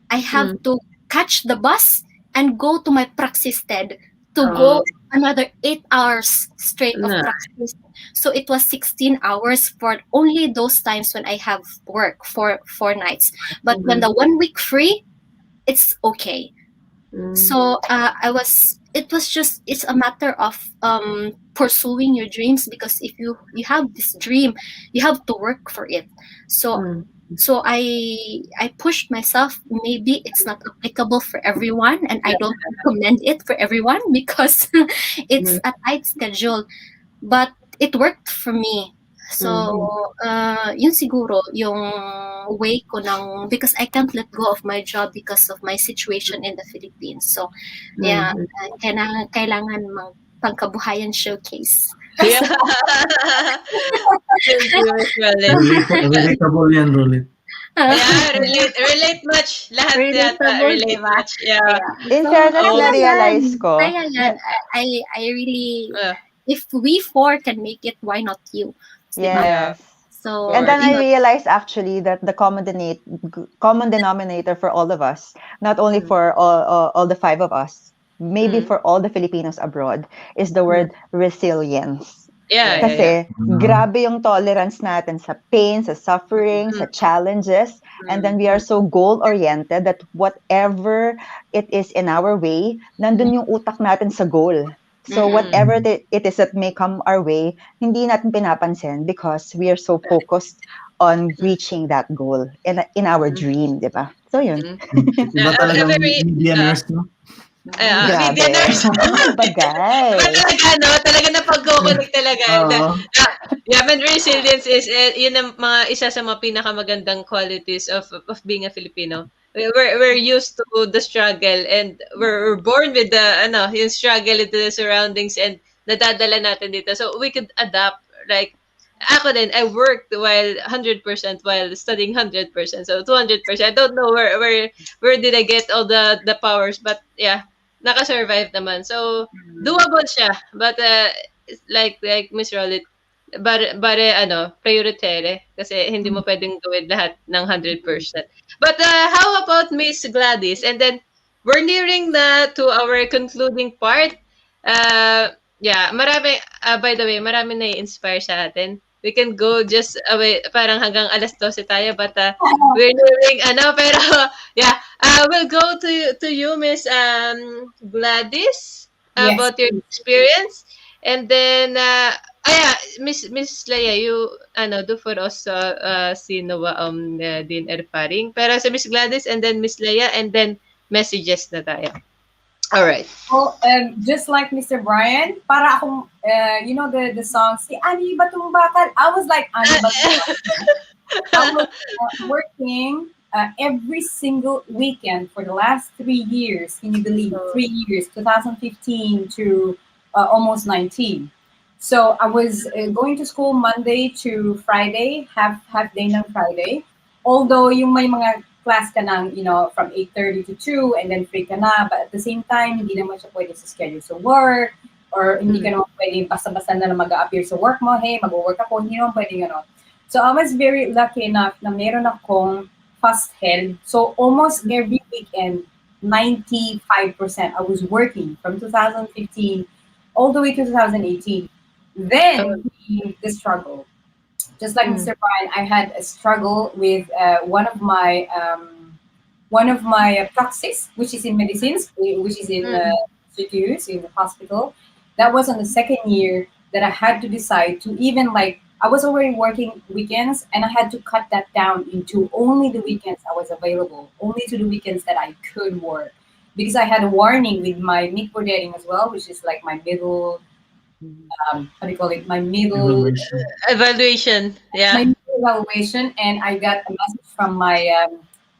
I have to catch the bus and go to my praxis stead to go another 8 hours straight of praxis. So it was 16 hours for only those times when I have work for 4 nights. But when the 1 week free, it's okay. So it's a matter of pursuing your dreams, because if you have this dream, you have to work for it. So I pushed myself. Maybe it's not applicable for everyone, and I don't recommend it for everyone because it's a tight schedule, but it worked for me. So yun siguro yung way ko ng, because I can't let go of my job because of my situation in the Philippines. So yeah, kailangan pangkabuhayan showcase. Yeah. Thank you, Miss Malik. Relatable yan, Rolit. Yeah, relate much. Lahat yata, relate diba? much. Yeah. In fairness, na-realize ko. Kaya yan. I really, if we four can make it, why not you? Yes. So, and then I realized actually that the common denominator for all of us, not only for all the 5 of us, maybe for all the Filipinos abroad, is the word resilience. Kasi grabe yung tolerance natin sa pain, sa suffering, sa challenges, and then we are so goal-oriented that whatever it is in our way, nandun yung utak natin sa goal. So whatever it is that may come our way, hindi natin pinapansin because we are so focused on reaching that goal in our dream, di ba? So yun. Iba talagang media nurse, no? Media nurse. Bagay. Talaga napag-connect talaga. Yeah, and resilience is yun ang isa sa mga pinakamagandang qualities of being a Filipino. We're used to the struggle, and we're born with the yung struggle into the surroundings, and nadadala natin dito. So we could adapt. Like ako din, I worked while 100% while studying 100%. So 200%. I don't know where did I get all the powers, but yeah, naka-survive naman. So doable siya, but like Miss Rollet, bare ano, prioritere kasi hindi mo pwedeng gawin lahat ng 100%. But how about Miss Gladys? And then we're nearing to our concluding part. Yeah, marami by the way, marami na-inspire sa atin. We can go just away parang hanggang alas 12 tayo but we're nearing pero yeah, we'll go to you Miss Gladys Yes. about your experience. And then, yeah, Miss Leia, you, do for us, sino ba, din erfaring. Pero sa Miss Gladys and then Miss Leia and then messages na tayo. All right. Well, just like Mr. Brian, para akong, you know the song, si Ani ba tong bakal? I was like, Ani ba tong bakal? I was working every single weekend for the last 3 years. Can you believe? 3 years, 2015 to almost 19. So I was going to school Monday to Friday, half day ng Friday. Although yung may mga class ka ng, from 8:30 to 2 and then free ka na. But at the same time, hindi naman siya pwede sa schedule sa work or hindi ka naman pwede basta-basta na mag-a-appear sa work mo. Hey, mag-work ako. Hindi naman pwede gano'n. So I was very lucky enough na meron akong fast head. So almost every weekend, 95% I was working from 2015 all the way to 2018. Then the struggle. Just like Mr. Brian, I had a struggle with one of my praxis, which is in medicines, which is in CQs, in the hospital. That was on the second year that I had to decide to even I was already working weekends and I had to cut that down into only the weekends I was available, only to the weekends that I could work. Because I had a warning with my midboarding as well, which is like my middle, how do you call it? My middle evaluation. Yeah. My middle evaluation, and I got a message from my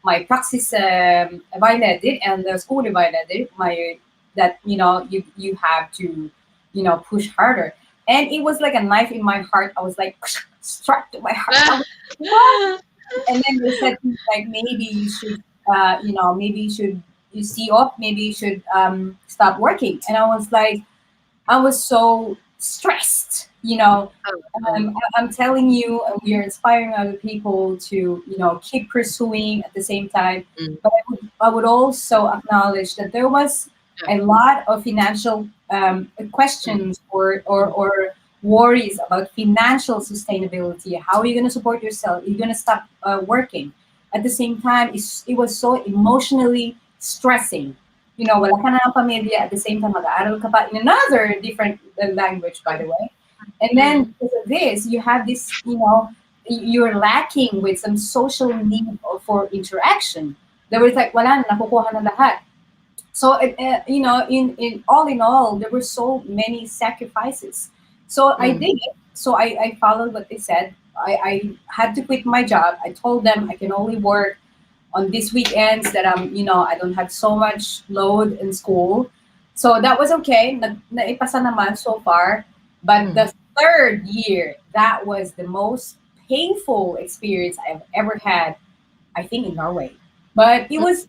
my praxis veiledder and the school veiledder, that you have to push harder. And it was like a knife in my heart. I was like struck to my heart. I was like, what? And then they said like maybe you should maybe you see up, maybe you should stop working. And I was like, I was so stressed. I'm telling you, and we are inspiring other people to keep pursuing at the same time. But I would also acknowledge that there was a lot of financial questions or worries about financial sustainability. How are you going to support yourself? You're going to stop working. At the same time, it was so emotionally stressing. Wala ka na ng pamilya, at the same time, mag-aaral ka pa in another different language, by the way. And then because of this, you have this, you're lacking with some social need for interaction. There was like, wala na, nakukuha na lahat. So, in all in all, there were so many sacrifices. So I did it. So I followed what they said. I had to quit my job. I told them I can only work on these weekends that I don't have so much load in school. So that was okay. Naipasa naman so far. But the third year, that was the most painful experience I've ever had, I think, in Norway. But it was,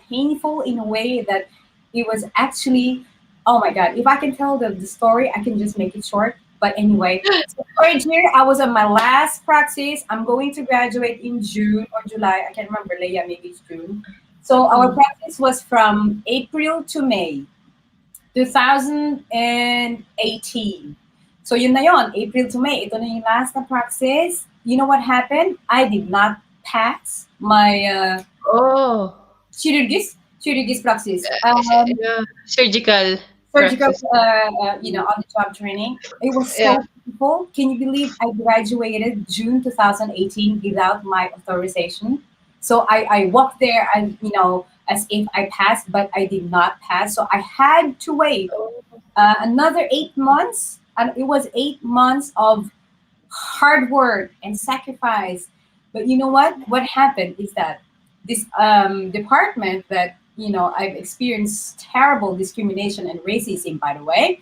painful in a way that it was actually, oh my God, if I can tell the story, I can just make it short. But anyway, so third year, I was on my last praxis. I'm going to graduate in June or July. I can't remember, Leia, maybe it's June. So our practice was from April to May 2018. So yun na yun, April to May. Ito na yung last na praxis. You know what happened? I did not pass my chirurgis praxis. Surgical, on the job training. It was so beautiful. Can you believe I graduated June 2018 without my authorization? So I walked there and as if I passed, but I did not pass. So I had to wait another 8 months, and it was 8 months of hard work and sacrifice. But you know what? What happened is that this department that I've experienced terrible discrimination and racism, by the way.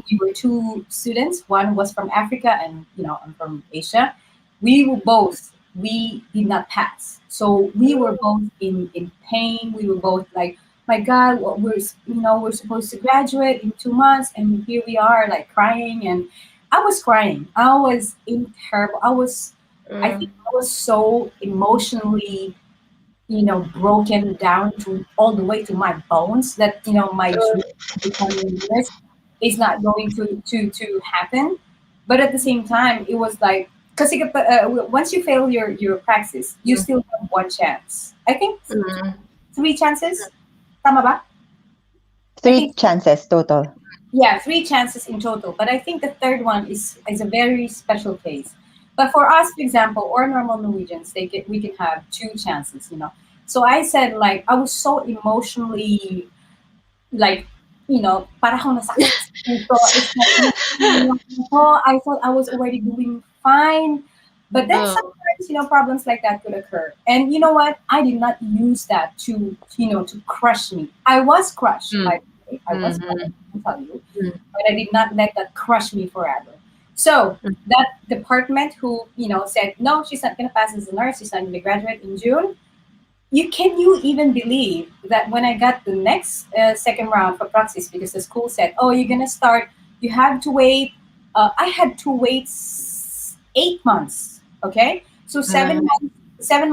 We were two students. One was from Africa and, I'm from Asia. We did not pass. So we were both in pain. We were both like my God, we're supposed to graduate in 2 months, and here we are, like crying, and I was crying. I was in terrible. I think I was so emotionally, broken down to all the way to my bones that my dream of becoming a nurse is not going to happen. But at the same time, it was like because once you fail your praxis, you still have one chance. I think three chances. Tama ba? I 3 think chances total. yeah, three chances in total. But I think the third one is a very special case. But for us, for example, or normal Norwegians, we can have two chances. So I said like I was so emotionally like para akong nasakit. So it's like, I thought I was already doing fine. But then sometimes, problems like that could occur. And you know what? I did not use that to crush me. I was crushed, by the way. I was crushed, I'll tell you. But I did not let that crush me forever. So that department who, said, no, she's not going to pass as a nurse. She's not going to graduate in June. Can you even believe that when I got the next second round for praxis, because the school said, oh, you're going to start, you have to wait. I had to wait 8 months. Okay. So 7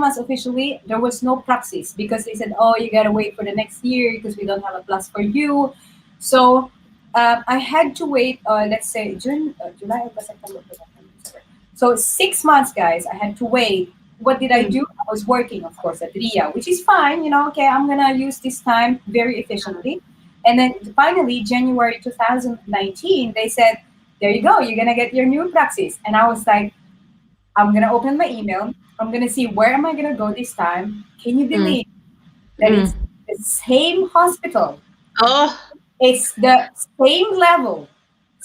months officially, there was no praxis because they said, oh, you got to wait for the next year because we don't have a class for you. So I had to wait, let's say June, July, August, September, October. So 6 months, guys, I had to wait. What did I do? I was working, of course, at RIA, which is fine. Okay, I'm going to use this time very efficiently. And then finally, January 2019, they said, there you go, you're going to get your new praxis. And I was like, I'm going to open my email. I'm going to see where am I going to go this time. Can you believe that it's the same hospital? Oh. It's the same level,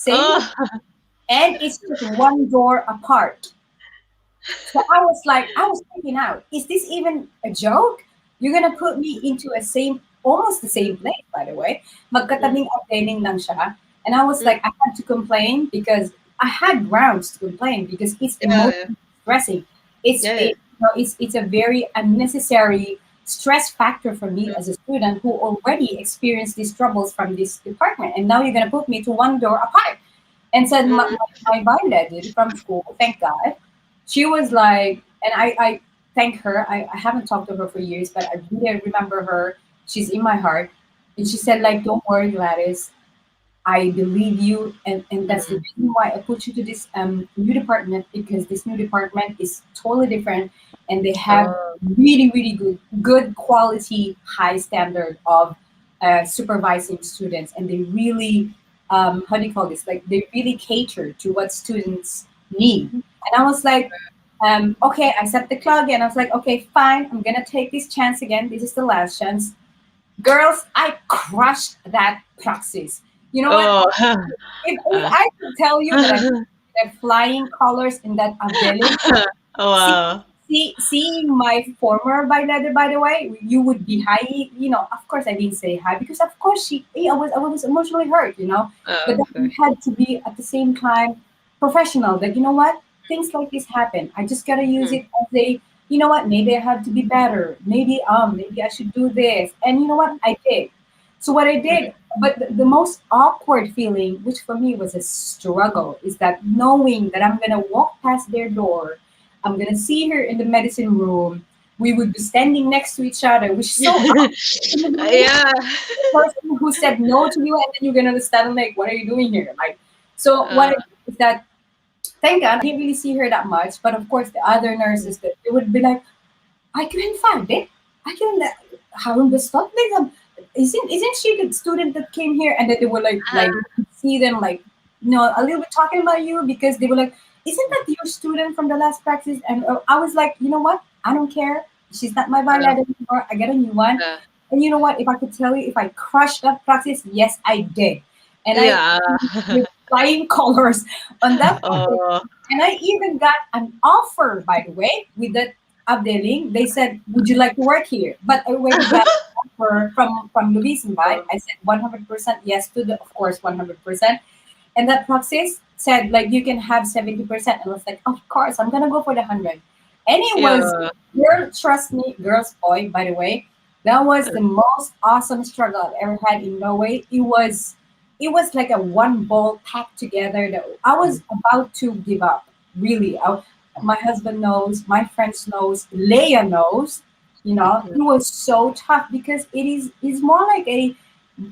and it's just one door apart. So I was thinking out, is this even a joke? You're gonna put me into almost the same place, by the way. Magkatabing updating lang siya. And I was like, I had to complain because I had grounds to complain because it's emotionally stressing. It's a very unnecessary stress factor for me as a student who already experienced these troubles from this department. And now you're gonna put me to one door apart. And said my biologist from school, thank God, she was like, and I thank her. I haven't talked to her for years, but I really remember her. She's in my heart. And she said, like, don't worry, Gladys. I believe you. And that's the reason why I put you to this new department, because this new department is totally different. And they have really, really good quality, high standard of supervising students. And they really, how do you call this? Like, they really cater to what students need. And I was like, okay, I set the clock and I was like, okay, fine, I'm gonna take this chance again. This is the last chance. Girls, I crushed that praxis. You know what? If I could tell you that I the flying colors in that umbrella, Wow. seeing my former biologist, by the way, you would be high. Of course, I didn't say hi because, of course, I was emotionally hurt. But then you had to be at the same time professional. That you know what, things like this happen. I just gotta use it as a, maybe I have to be better. Maybe I should do this. And you know what, I did. So what I did, but the most awkward feeling, which for me was a struggle, is that knowing that I'm gonna walk past their door, I'm gonna see her in the medicine room. We would be standing next to each other, which is so awkward. Yeah. The person who said no to you, and then you're gonna stand like, what are you doing here? Like, so what I did is that, thank God, I didn't really see her that much. But of course, the other nurses, that they would be like, I couldn't find it. I couldn't. How long the stop with them? Isn't she the student that came here? And then they were like see them like, a little bit talking about you, because they were like, isn't that your student from the last practice? And I was like, you know what? I don't care. She's not my biologist anymore. I get a new one. And you know what? If I could tell you, if I crushed that practice, yes, I did. And I with flying colors on that practice. And I even got an offer, by the way, with that updating. They said, would you like to work here? But I already got an offer from Luisenberg. I said 100% yes to the, of course, 100%. And that practice said, like, you can have 70%. And I was like, of course, I'm going to go for the 100. And it was, girl, trust me, girls, boy, by the way, That was the most awesome struggle I've ever had in Norway. It was like a one ball packed together that I was about to give up. Really, my husband knows, my friends knows, Leia knows. It was so tough because it's more like a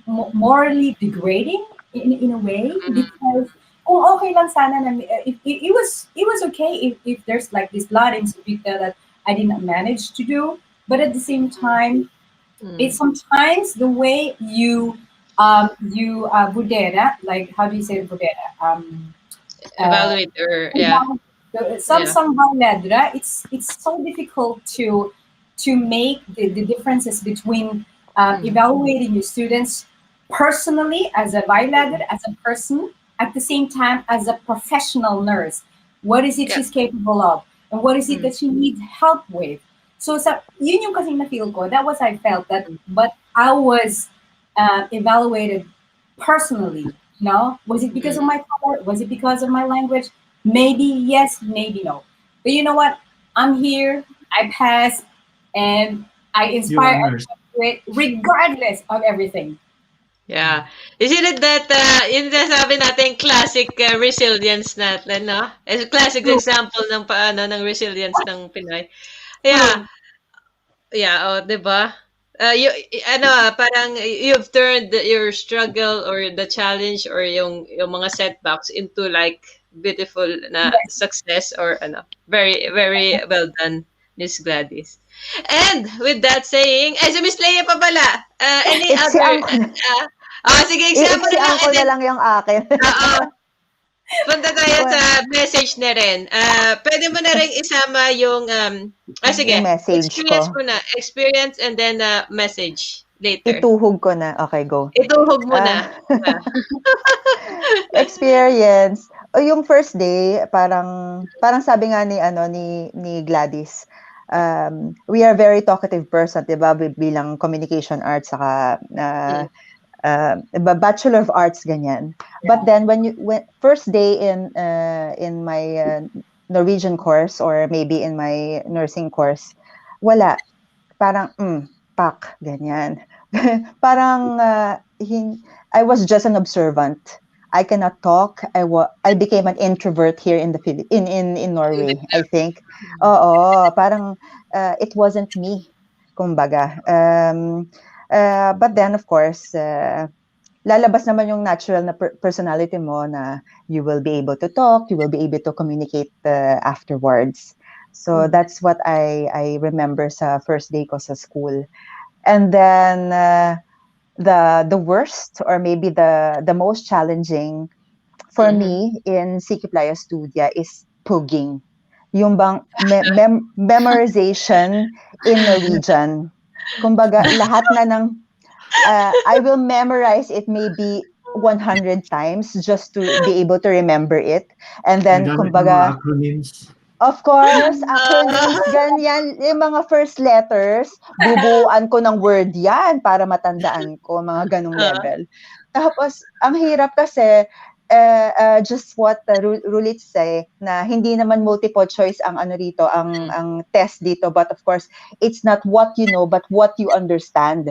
morally degrading in a way, because kung okay lang sana na it was okay if there's like this lot in Subika that I didn't manage to do, but at the same time, it's sometimes the way budera, like, how do you say budera, Evaluate or some ledra, it's so difficult to make the differences between evaluating your students personally as a byladder, as a person, at the same time as a professional nurse. What is it she's capable of, and what is it that she needs help with? So yun yung kasing na-feel ko. That was I felt that, but I was evaluated personally. Was it because of my color? Was it because of my language? Maybe yes, maybe no. But you know what? I'm here. I passed, and I inspire everyone to do it, regardless of everything. Yeah. Isn't it that, yun na sabi natin, classic resilience natin, no? Classic example ng paano ng resilience ng Pinoy. Yeah. Yeah, diba? Parang you've turned your struggle or the challenge or yung mga setbacks into like beautiful na success or very, very well done, Miss Gladys. And with that saying, si Miss Leia pa pala. Any other? Sige, example na lang. I-example na lang yung akin. Punta tayo sa message na rin. Pwede mo na rin isama yung, sige, message experience ko. na. Experience and then message later. Ituhog ko na. Okay, go. Ituhog mo na. Experience. Yung first day, parang sabi nga ni Gladys, we are very talkative person, 'di ba? Bilang communication arts saka Bachelor of Arts, ganyan. But then when first day in my Norwegian course or maybe in my nursing course, wala. Parang pak, ganyan. Parang I was just an observant. I cannot talk. I became an introvert here in in Norway, I think. Oo, parang it wasn't me, kumbaga. But then, of course, lalabas naman yung natural na personality mo na you will be able to talk, you will be able to communicate afterwards. So that's what I remember sa first day ko sa school. And then the worst or maybe the most challenging for me in sykepleie studia is pugging. Yung bang memorization in Norwegian. Kumbaga, lahat na ng I will memorize it maybe 100 times just to be able to remember it. And then, kumbaga, acronyms. Of course, acronyms, ganyan. Yung mga first letters, bubuuan ko ng word yan para matandaan ko, mga ganong level. Tapos, ang hirap kasi, just what Rulit say, na hindi naman multiple choice ang rito, ang test dito, but of course, it's not what you know, but what you understand.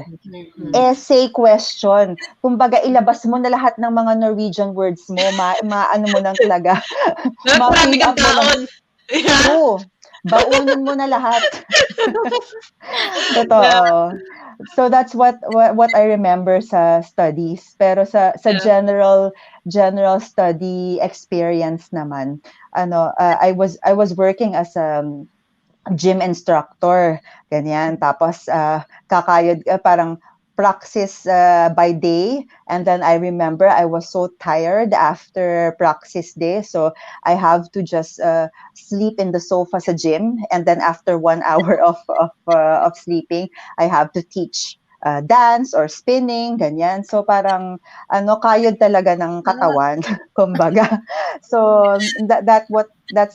Essay question. Kumbaga, ilabas mo na lahat ng mga Norwegian words mo, ano mo nang talaga. Marami kang taon. Oo. Baunin mo na lahat. Totoo. So that's what I remember sa studies. Pero sa general study experience naman, I was working as a gym instructor, ganyan. Tapos kakayod parang praxis by day, and then I remember I was so tired after praxis day, so I have to just sleep in the sofa sa gym, and then after 1 hour of sleeping, I have to teach dance or spinning, ganyan. So parang kayod talaga ng katawan, kumbaga. So that's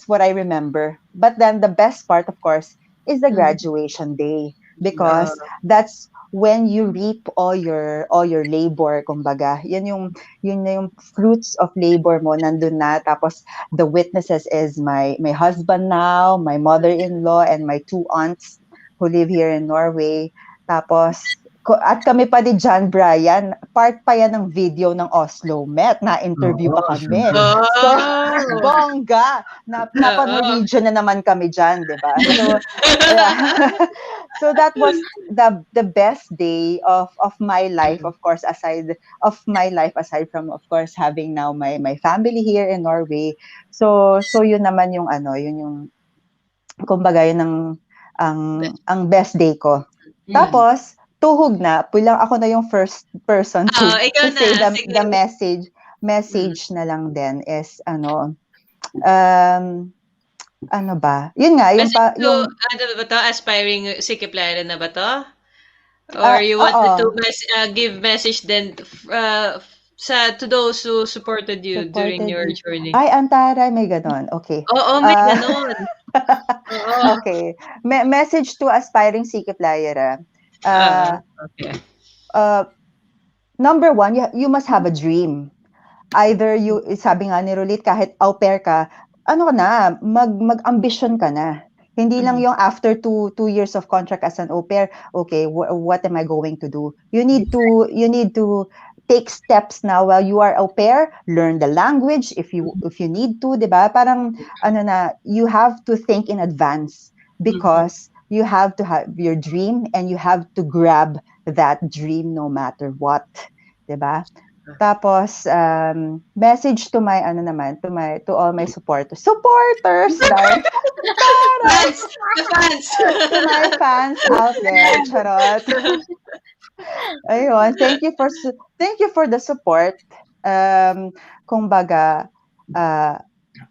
what I remember. But then the best part, of course, is the graduation day, because that's when you reap all your labor, kumbaga. Yun na yung fruits of labor mo, nandun na. Tapos the witnesses is my husband now, my mother-in-law, and my 2 aunts who live here in Norway. Tapos, at kami pa ni John Bryan, part pa yan ng video ng Oslo Met, na-interview pa kami. So, Oh! bongga! Napa-Norwegian na naman kami dyan, di ba? So, yeah. So that was the best day of my life, of course, aside from, of course, having now my family here in Norway. So yun naman yung yun yung kumbaga yun ang best day ko. Tapos tuhog na, pulang ako na yung first person to say the message na lang din is ano ba? Yun nga, yung ano ba to? Aspiring sykepleie na ba to? Or you wanted to give message then to those who supported you during your journey? Ay, antara, may ganon. Okay. Oo, may ganon. Okay. Message to aspiring sykepleie. Okay. Number one, you must have a dream. Either sabi nga ni Rolit, kahit au pair ka, mag-ambition ka na. Hindi lang yung after two years of contract as an au pair, okay, what am I going to do? You need to take steps now while you are au pair, learn the language if you need to, 'di ba? Parang you have to think in advance because you have to have your dream and you have to grab that dream no matter what, 'di ba? Tapos message to my to all my supporters dahil fans to my fans out there, charot. Ayun, thank you for the support. Kumbaga,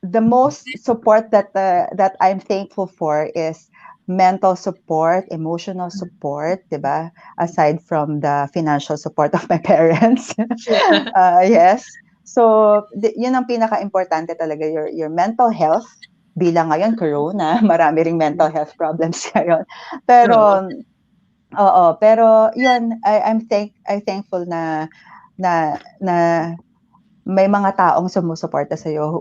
the most support that I'm thankful for is mental support, emotional support, diba? Aside from the financial support of my parents. Yes. So, yun ang pinaka-importante talaga, your mental health. Bilang ngayon, corona, marami ring mental health problems ngayon. Pero, pero yun, I'm thankful na may mga taong sumusuporta sa'yo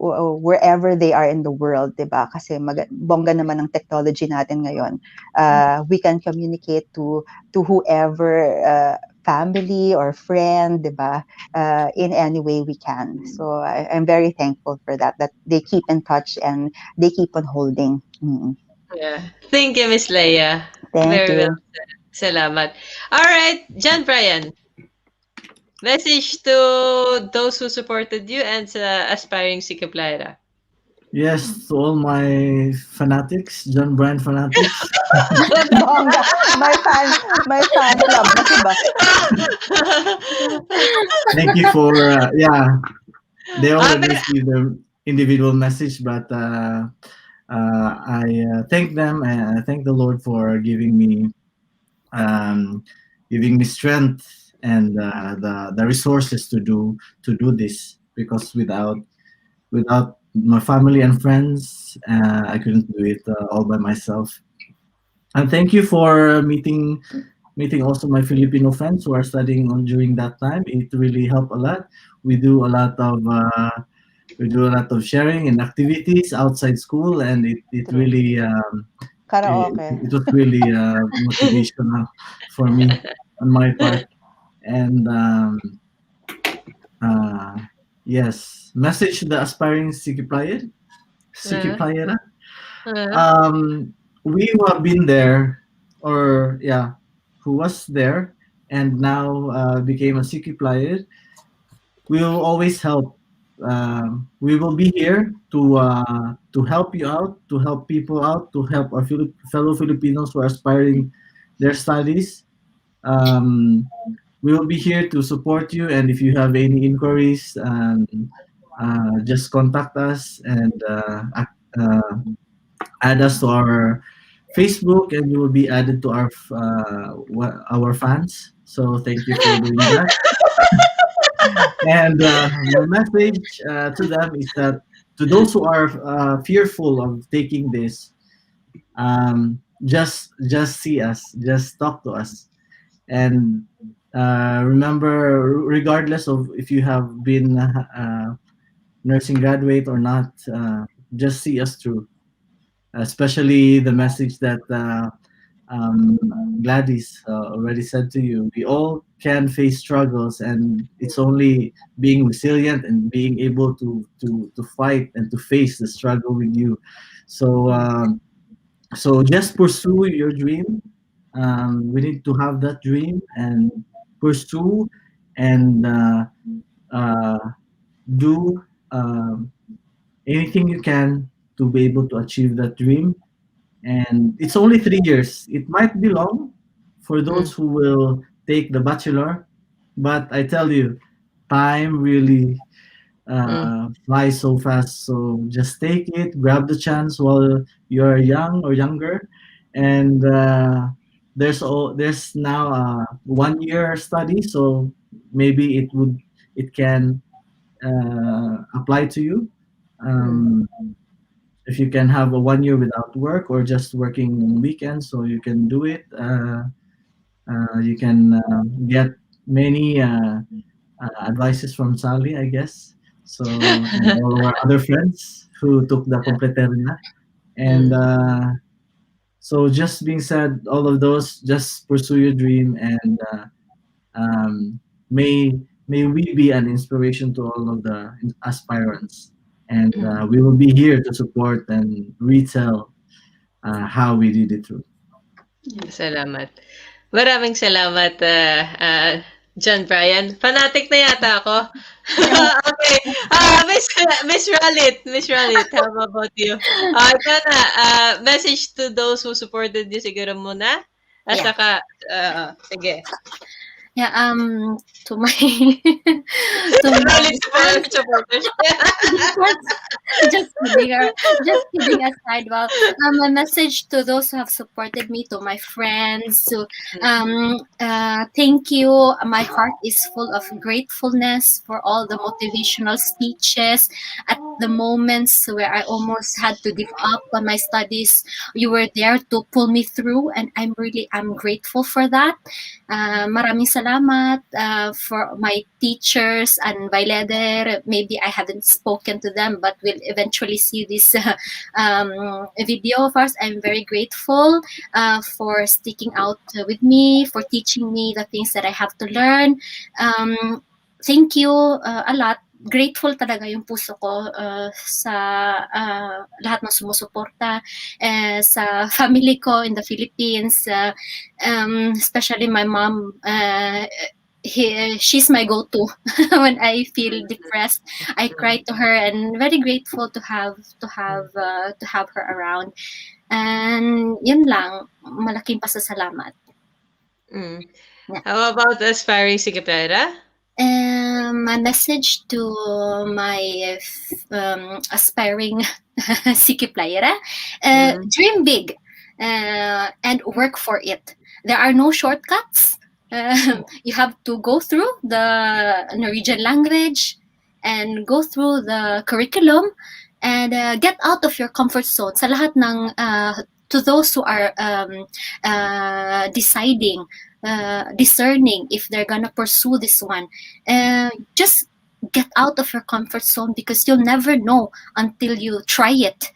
wherever they are in the world, diba? Kasi bongga naman ng technology natin ngayon. We can communicate to whoever, family or friend, diba? In any way we can. So I'm very thankful for that they keep in touch and they keep on holding. Yeah. Thank you, Miss Leia. Thank you. Well said. Salamat. All right, John Bryan. Message to those who supported you and sa aspiring sykepleie. Yes, to all my fanatics, John Bryan fanatics. Bongga. My fan club na diba? Thank you for they already receive the individual message, but I thank them and I thank the Lord for giving me strength and the resources to do this, because without my family and friends, I couldn't do it all by myself. And thank you for meeting also my Filipino friends who are studying during that time. It really helped a lot. We do a lot of sharing and activities outside school, and it really karaoke. It was really motivational for me on my part. And yes, message to the aspiring sykepleie. We who have been there, or who was there and now became a sykepleie, we will always help. We will be here to help you out, to help people out, to help our fellow Filipinos who are aspiring their studies. We will be here to support you, and if you have any inquiries, just contact us and add us to our Facebook, and you will be added to our fans. So thank you for doing that. And my message to them is that to those who are fearful of taking this, just see us, just talk to us, and remember, regardless of if you have been nursing graduate or not, just see us through. Especially the message that Gladys already said to you, we all can face struggles, and it's only being resilient and being able to fight and to face the struggle with you. So so just pursue your dream. We need to have that dream and pursue and uh, do anything you can to be able to achieve that dream. And it's only 3 years. It might be long for those who will take the bachelor, but I tell you, time really flies so fast. So just take it, grab the chance while you're young or younger, and there's now a 1 year study, so maybe it can apply to you. Um, if you can have a 1 year without work or just working on weekends, so you can do it. You can get many advices from Sally, I guess. So and all of our other friends who took the completerna. And so just being said, all of those, just pursue your dream, and um, may may we be an inspiration to all of the aspirants. And we will be here to support and retell how we did it through. Salamat. Maraming salamat, John Brian. Fanatic na yata ako. Okay. Miss Ralit, how about you? Ikaw na, message to those who supported you siguro muna. At Yeah. saka, sige. Yeah, to my to my Ralit supporters. just kidding, just kidding aside. Well, a message to those who have supported me, to my friends. So, thank you. My heart is full of gratefulness for all the motivational speeches. At the moments where I almost had to give up on my studies, you were there to pull me through, and I'm grateful for that. Maraming salamat for my teachers and Vaileder. Maybe I haven't spoken to them, but will eventually see this video of ours. I'm very grateful for sticking out with me, for teaching me the things that I have to learn. Thank you a lot. Grateful talaga yung puso ko sa lahat ng sumusuporta sa family ko in the Philippines, especially my mom. She's my go-to when I feel depressed. I cry to her, and very grateful to have her around. And yun lang, malaking pasasalamat. Yeah. How about aspiring sykepleie? My message to my aspiring sykepleie, dream big and work for it. There are no shortcuts. You have to go through the Norwegian language and go through the curriculum and get out of your comfort zone. Sa lahat ng to those who are deciding, discerning if they're gonna pursue this one, just get out of your comfort zone, because you'll never know until you try it.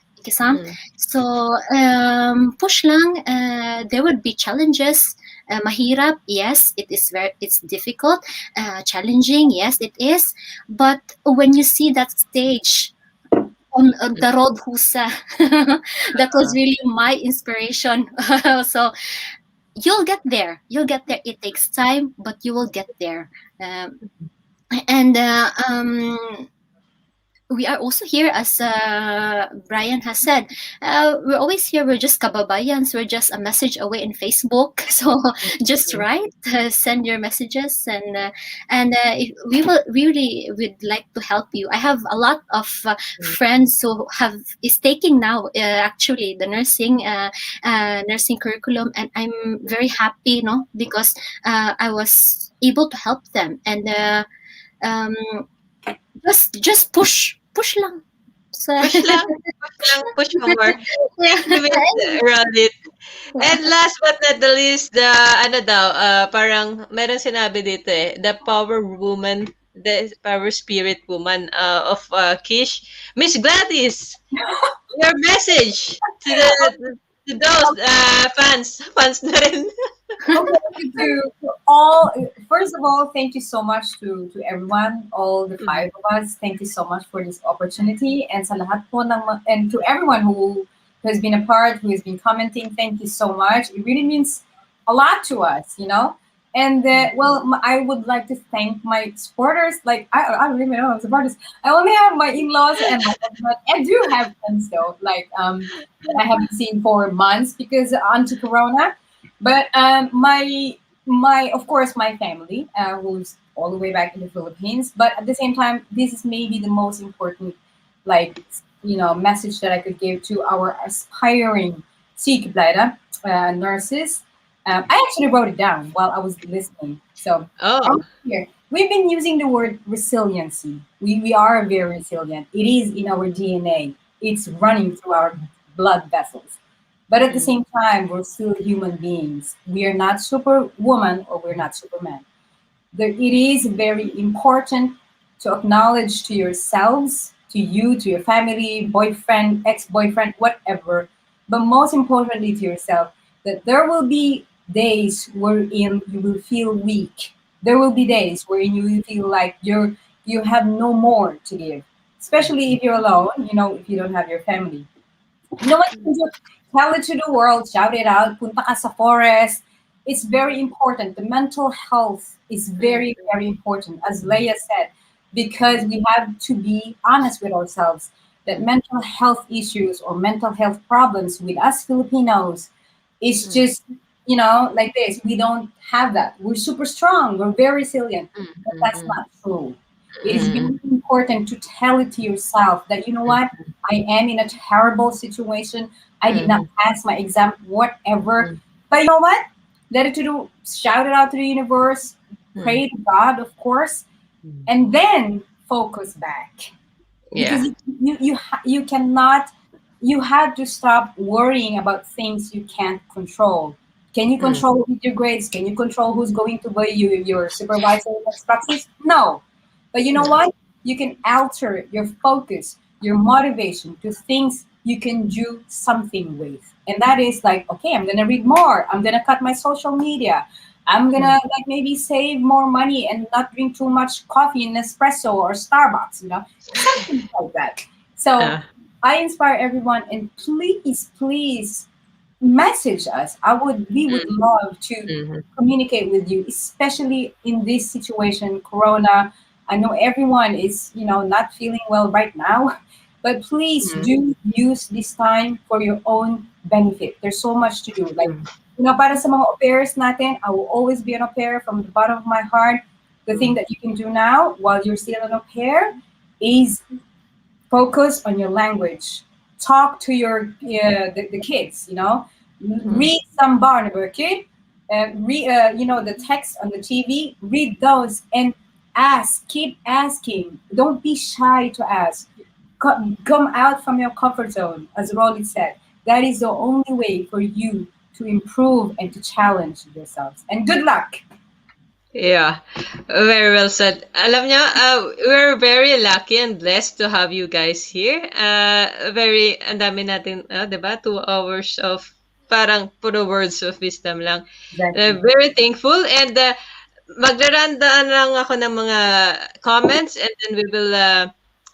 So push lang. There would be challenges. Mahirap, yes, it's difficult. Challenging, yes, it is. But when you see that stage on the road Husa, that was really my inspiration. So you'll get there. It takes time, but you will get there. We are also here, as Brian has said. We're always here. We're just kababayans. We're just a message away in Facebook. So just write, send your messages, and we would like to help you. I have a lot of friends who is taking now actually the nursing curriculum, and I'm very happy, because I was able to help them, and just push lang. Push more. Around it. And last but not the least, parang merong sinabi dito the power woman, the power spirit woman of Kish, Miss Gladys. Your message to to those fans na rin. Okay, to all, first of all, thank you so much to everyone, all the five of us. Thank you so much for this opportunity. And sa lahat po and to everyone who has been a part, who has been commenting, thank you so much. It really means a lot to us, you know. And I would like to thank my supporters. Like I don't even know supporters. I only have my in-laws and my husband. I do have friends though, like that I haven't seen for months because onto Corona. But my of course my family, who's all the way back in the Philippines. But at the same time, this is maybe the most important, like message that I could give to our aspiring sykepleie nurses. I actually wrote it down while I was listening. So here we've been using the word resiliency. We are very resilient. It is in our DNA. It's running through our blood vessels. But at the same time, we're still human beings. We are not superwoman or we're not superman. It is very important to acknowledge to yourselves, to you, to your family, boyfriend, ex-boyfriend, whatever, but most importantly to yourself, that there will be days wherein you will feel weak. There will be days wherein you will feel like you have no more to give, especially if you're alone, if you don't have your family. You know what? Tell it to the world, shout it out, punta ka sa forest. It's very important. The mental health is very, very important, as Leia said, because we have to be honest with ourselves that mental health issues or mental health problems with us Filipinos is just, like this. We don't have that. We're super strong. We're very resilient. But that's not true. It is very important to tell it to yourself that, you know what, I am in a terrible situation. I did not pass my exam, whatever. But you know what? Shout it out to the universe, pray to God, of course, and then focus back. Because you cannot, you have to stop worrying about things you can't control. Can you control with your grades? Can you control who's going to buy you your supervisor instructions? No. But you know what? You can alter your focus, your motivation to things you can do something with. And that is like, okay, I'm going to read more. I'm going to cut my social media. I'm going to like maybe save more money and not drink too much coffee in Nespresso or Starbucks, something like that. So I inspire everyone, and please message us. We would love to communicate with you, especially in this situation, Corona. I know everyone is, not feeling well right now, but please do use this time for your own benefit. There's so much to do. Like, para sa mga au pairs natin, I will always be an au pair from the bottom of my heart. The thing that you can do now while you're still an au pair is focus on your language. Talk to the kids, read some Barnaby kid, read the text on the TV, read those and ask, keep asking. Don't be shy to ask. Come out from your comfort zone, as Rolly said. That is the only way for you to improve and to challenge yourselves. And good luck. Yeah, very well said. Alam niyo, we're very lucky and blessed to have you guys here. Ang dami natin, 'di ba? 2 hours of parang puro words of wisdom lang. Exactly. Very thankful, and magrarandaan lang ako ng mga comments, and then we will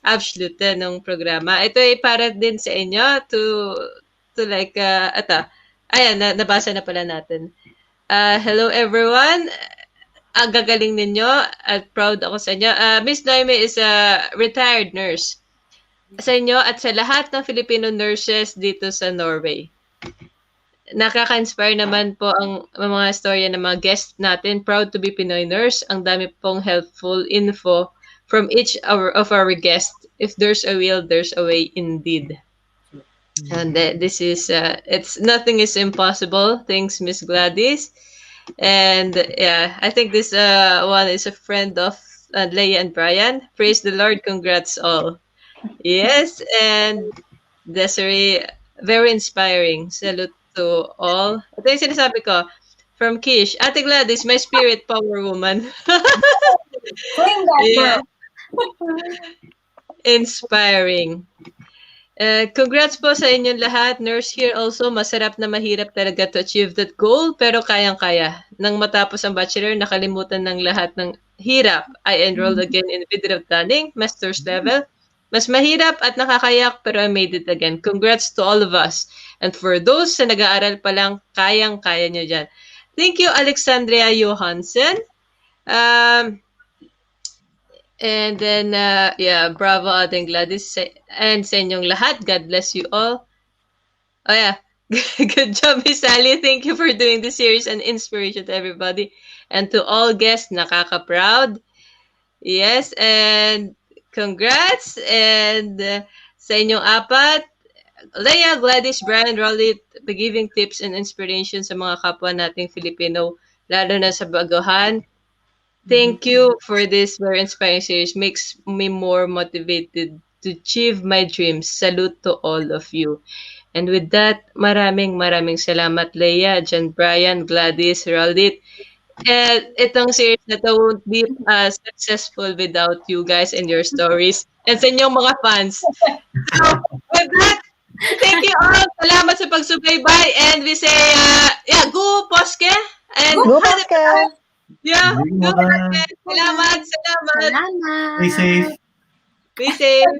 absolute ng programa. Ito ay para din sa inyo to like ayan, nabasa na pala natin. Hello everyone. Ang gagaling ninyo at proud ako sa inyo. Miss Noemi is a retired nurse. Sa inyo at sa lahat ng Filipino nurses dito sa Norway. Nakaka-inspire naman po ang mga storya ng mga guests natin. Proud to be Pinoy nurse. Ang dami pong helpful info from each of our guests. If there's a will, there's a way indeed. And this is, nothing is impossible. Thanks, Miss Gladys. And yeah, I think this one is a friend of Leia and Brian. Praise the Lord. Congrats all. Yes, and Desiree, very inspiring. Salute to all. Ito yung sinasabi ko. From Kish, Ate Gladys, my spirit power woman. Bring that girl. Inspiring. Congrats po sa inyong lahat. Nurse here also, masarap na mahirap talaga to achieve that goal, pero kayang-kaya. Nang matapos ang bachelor, nakalimutan ng lahat ng hirap. I enrolled again in video planning, master's level. Mas mahirap at nakakayak, pero I made it again. Congrats to all of us. And for those na nag-aaral pa lang, kayang-kaya nyo dyan. Thank you, Alexandria Johansson. And then, yeah, bravo ating Gladys and sa inyong lahat. God bless you all. Oh yeah, good job, Miss Sally. Thank you for doing this series and inspiration to everybody. And to all guests, nakaka-proud. Yes, and congrats. And sa inyong apat, Leia, Gladys, Brian, Rolly, giving tips and inspiration sa mga kapwa nating Filipino, lalo na sa baguhan. Thank you for this very inspiring series. Makes me more motivated to achieve my dreams. Salute to all of you. And with that, maraming salamat, Leia, John Brian, Gladys, Raldit. And itong series na to won't be successful without you guys and your stories. And sa inyong mga fans. So, with that, thank you all. Salamat sa pagsubaybay. And we say, yeah, go Poske. And Go Poske! Yeah, go Poske. Salamat. Salamat. Stay safe. Be safe.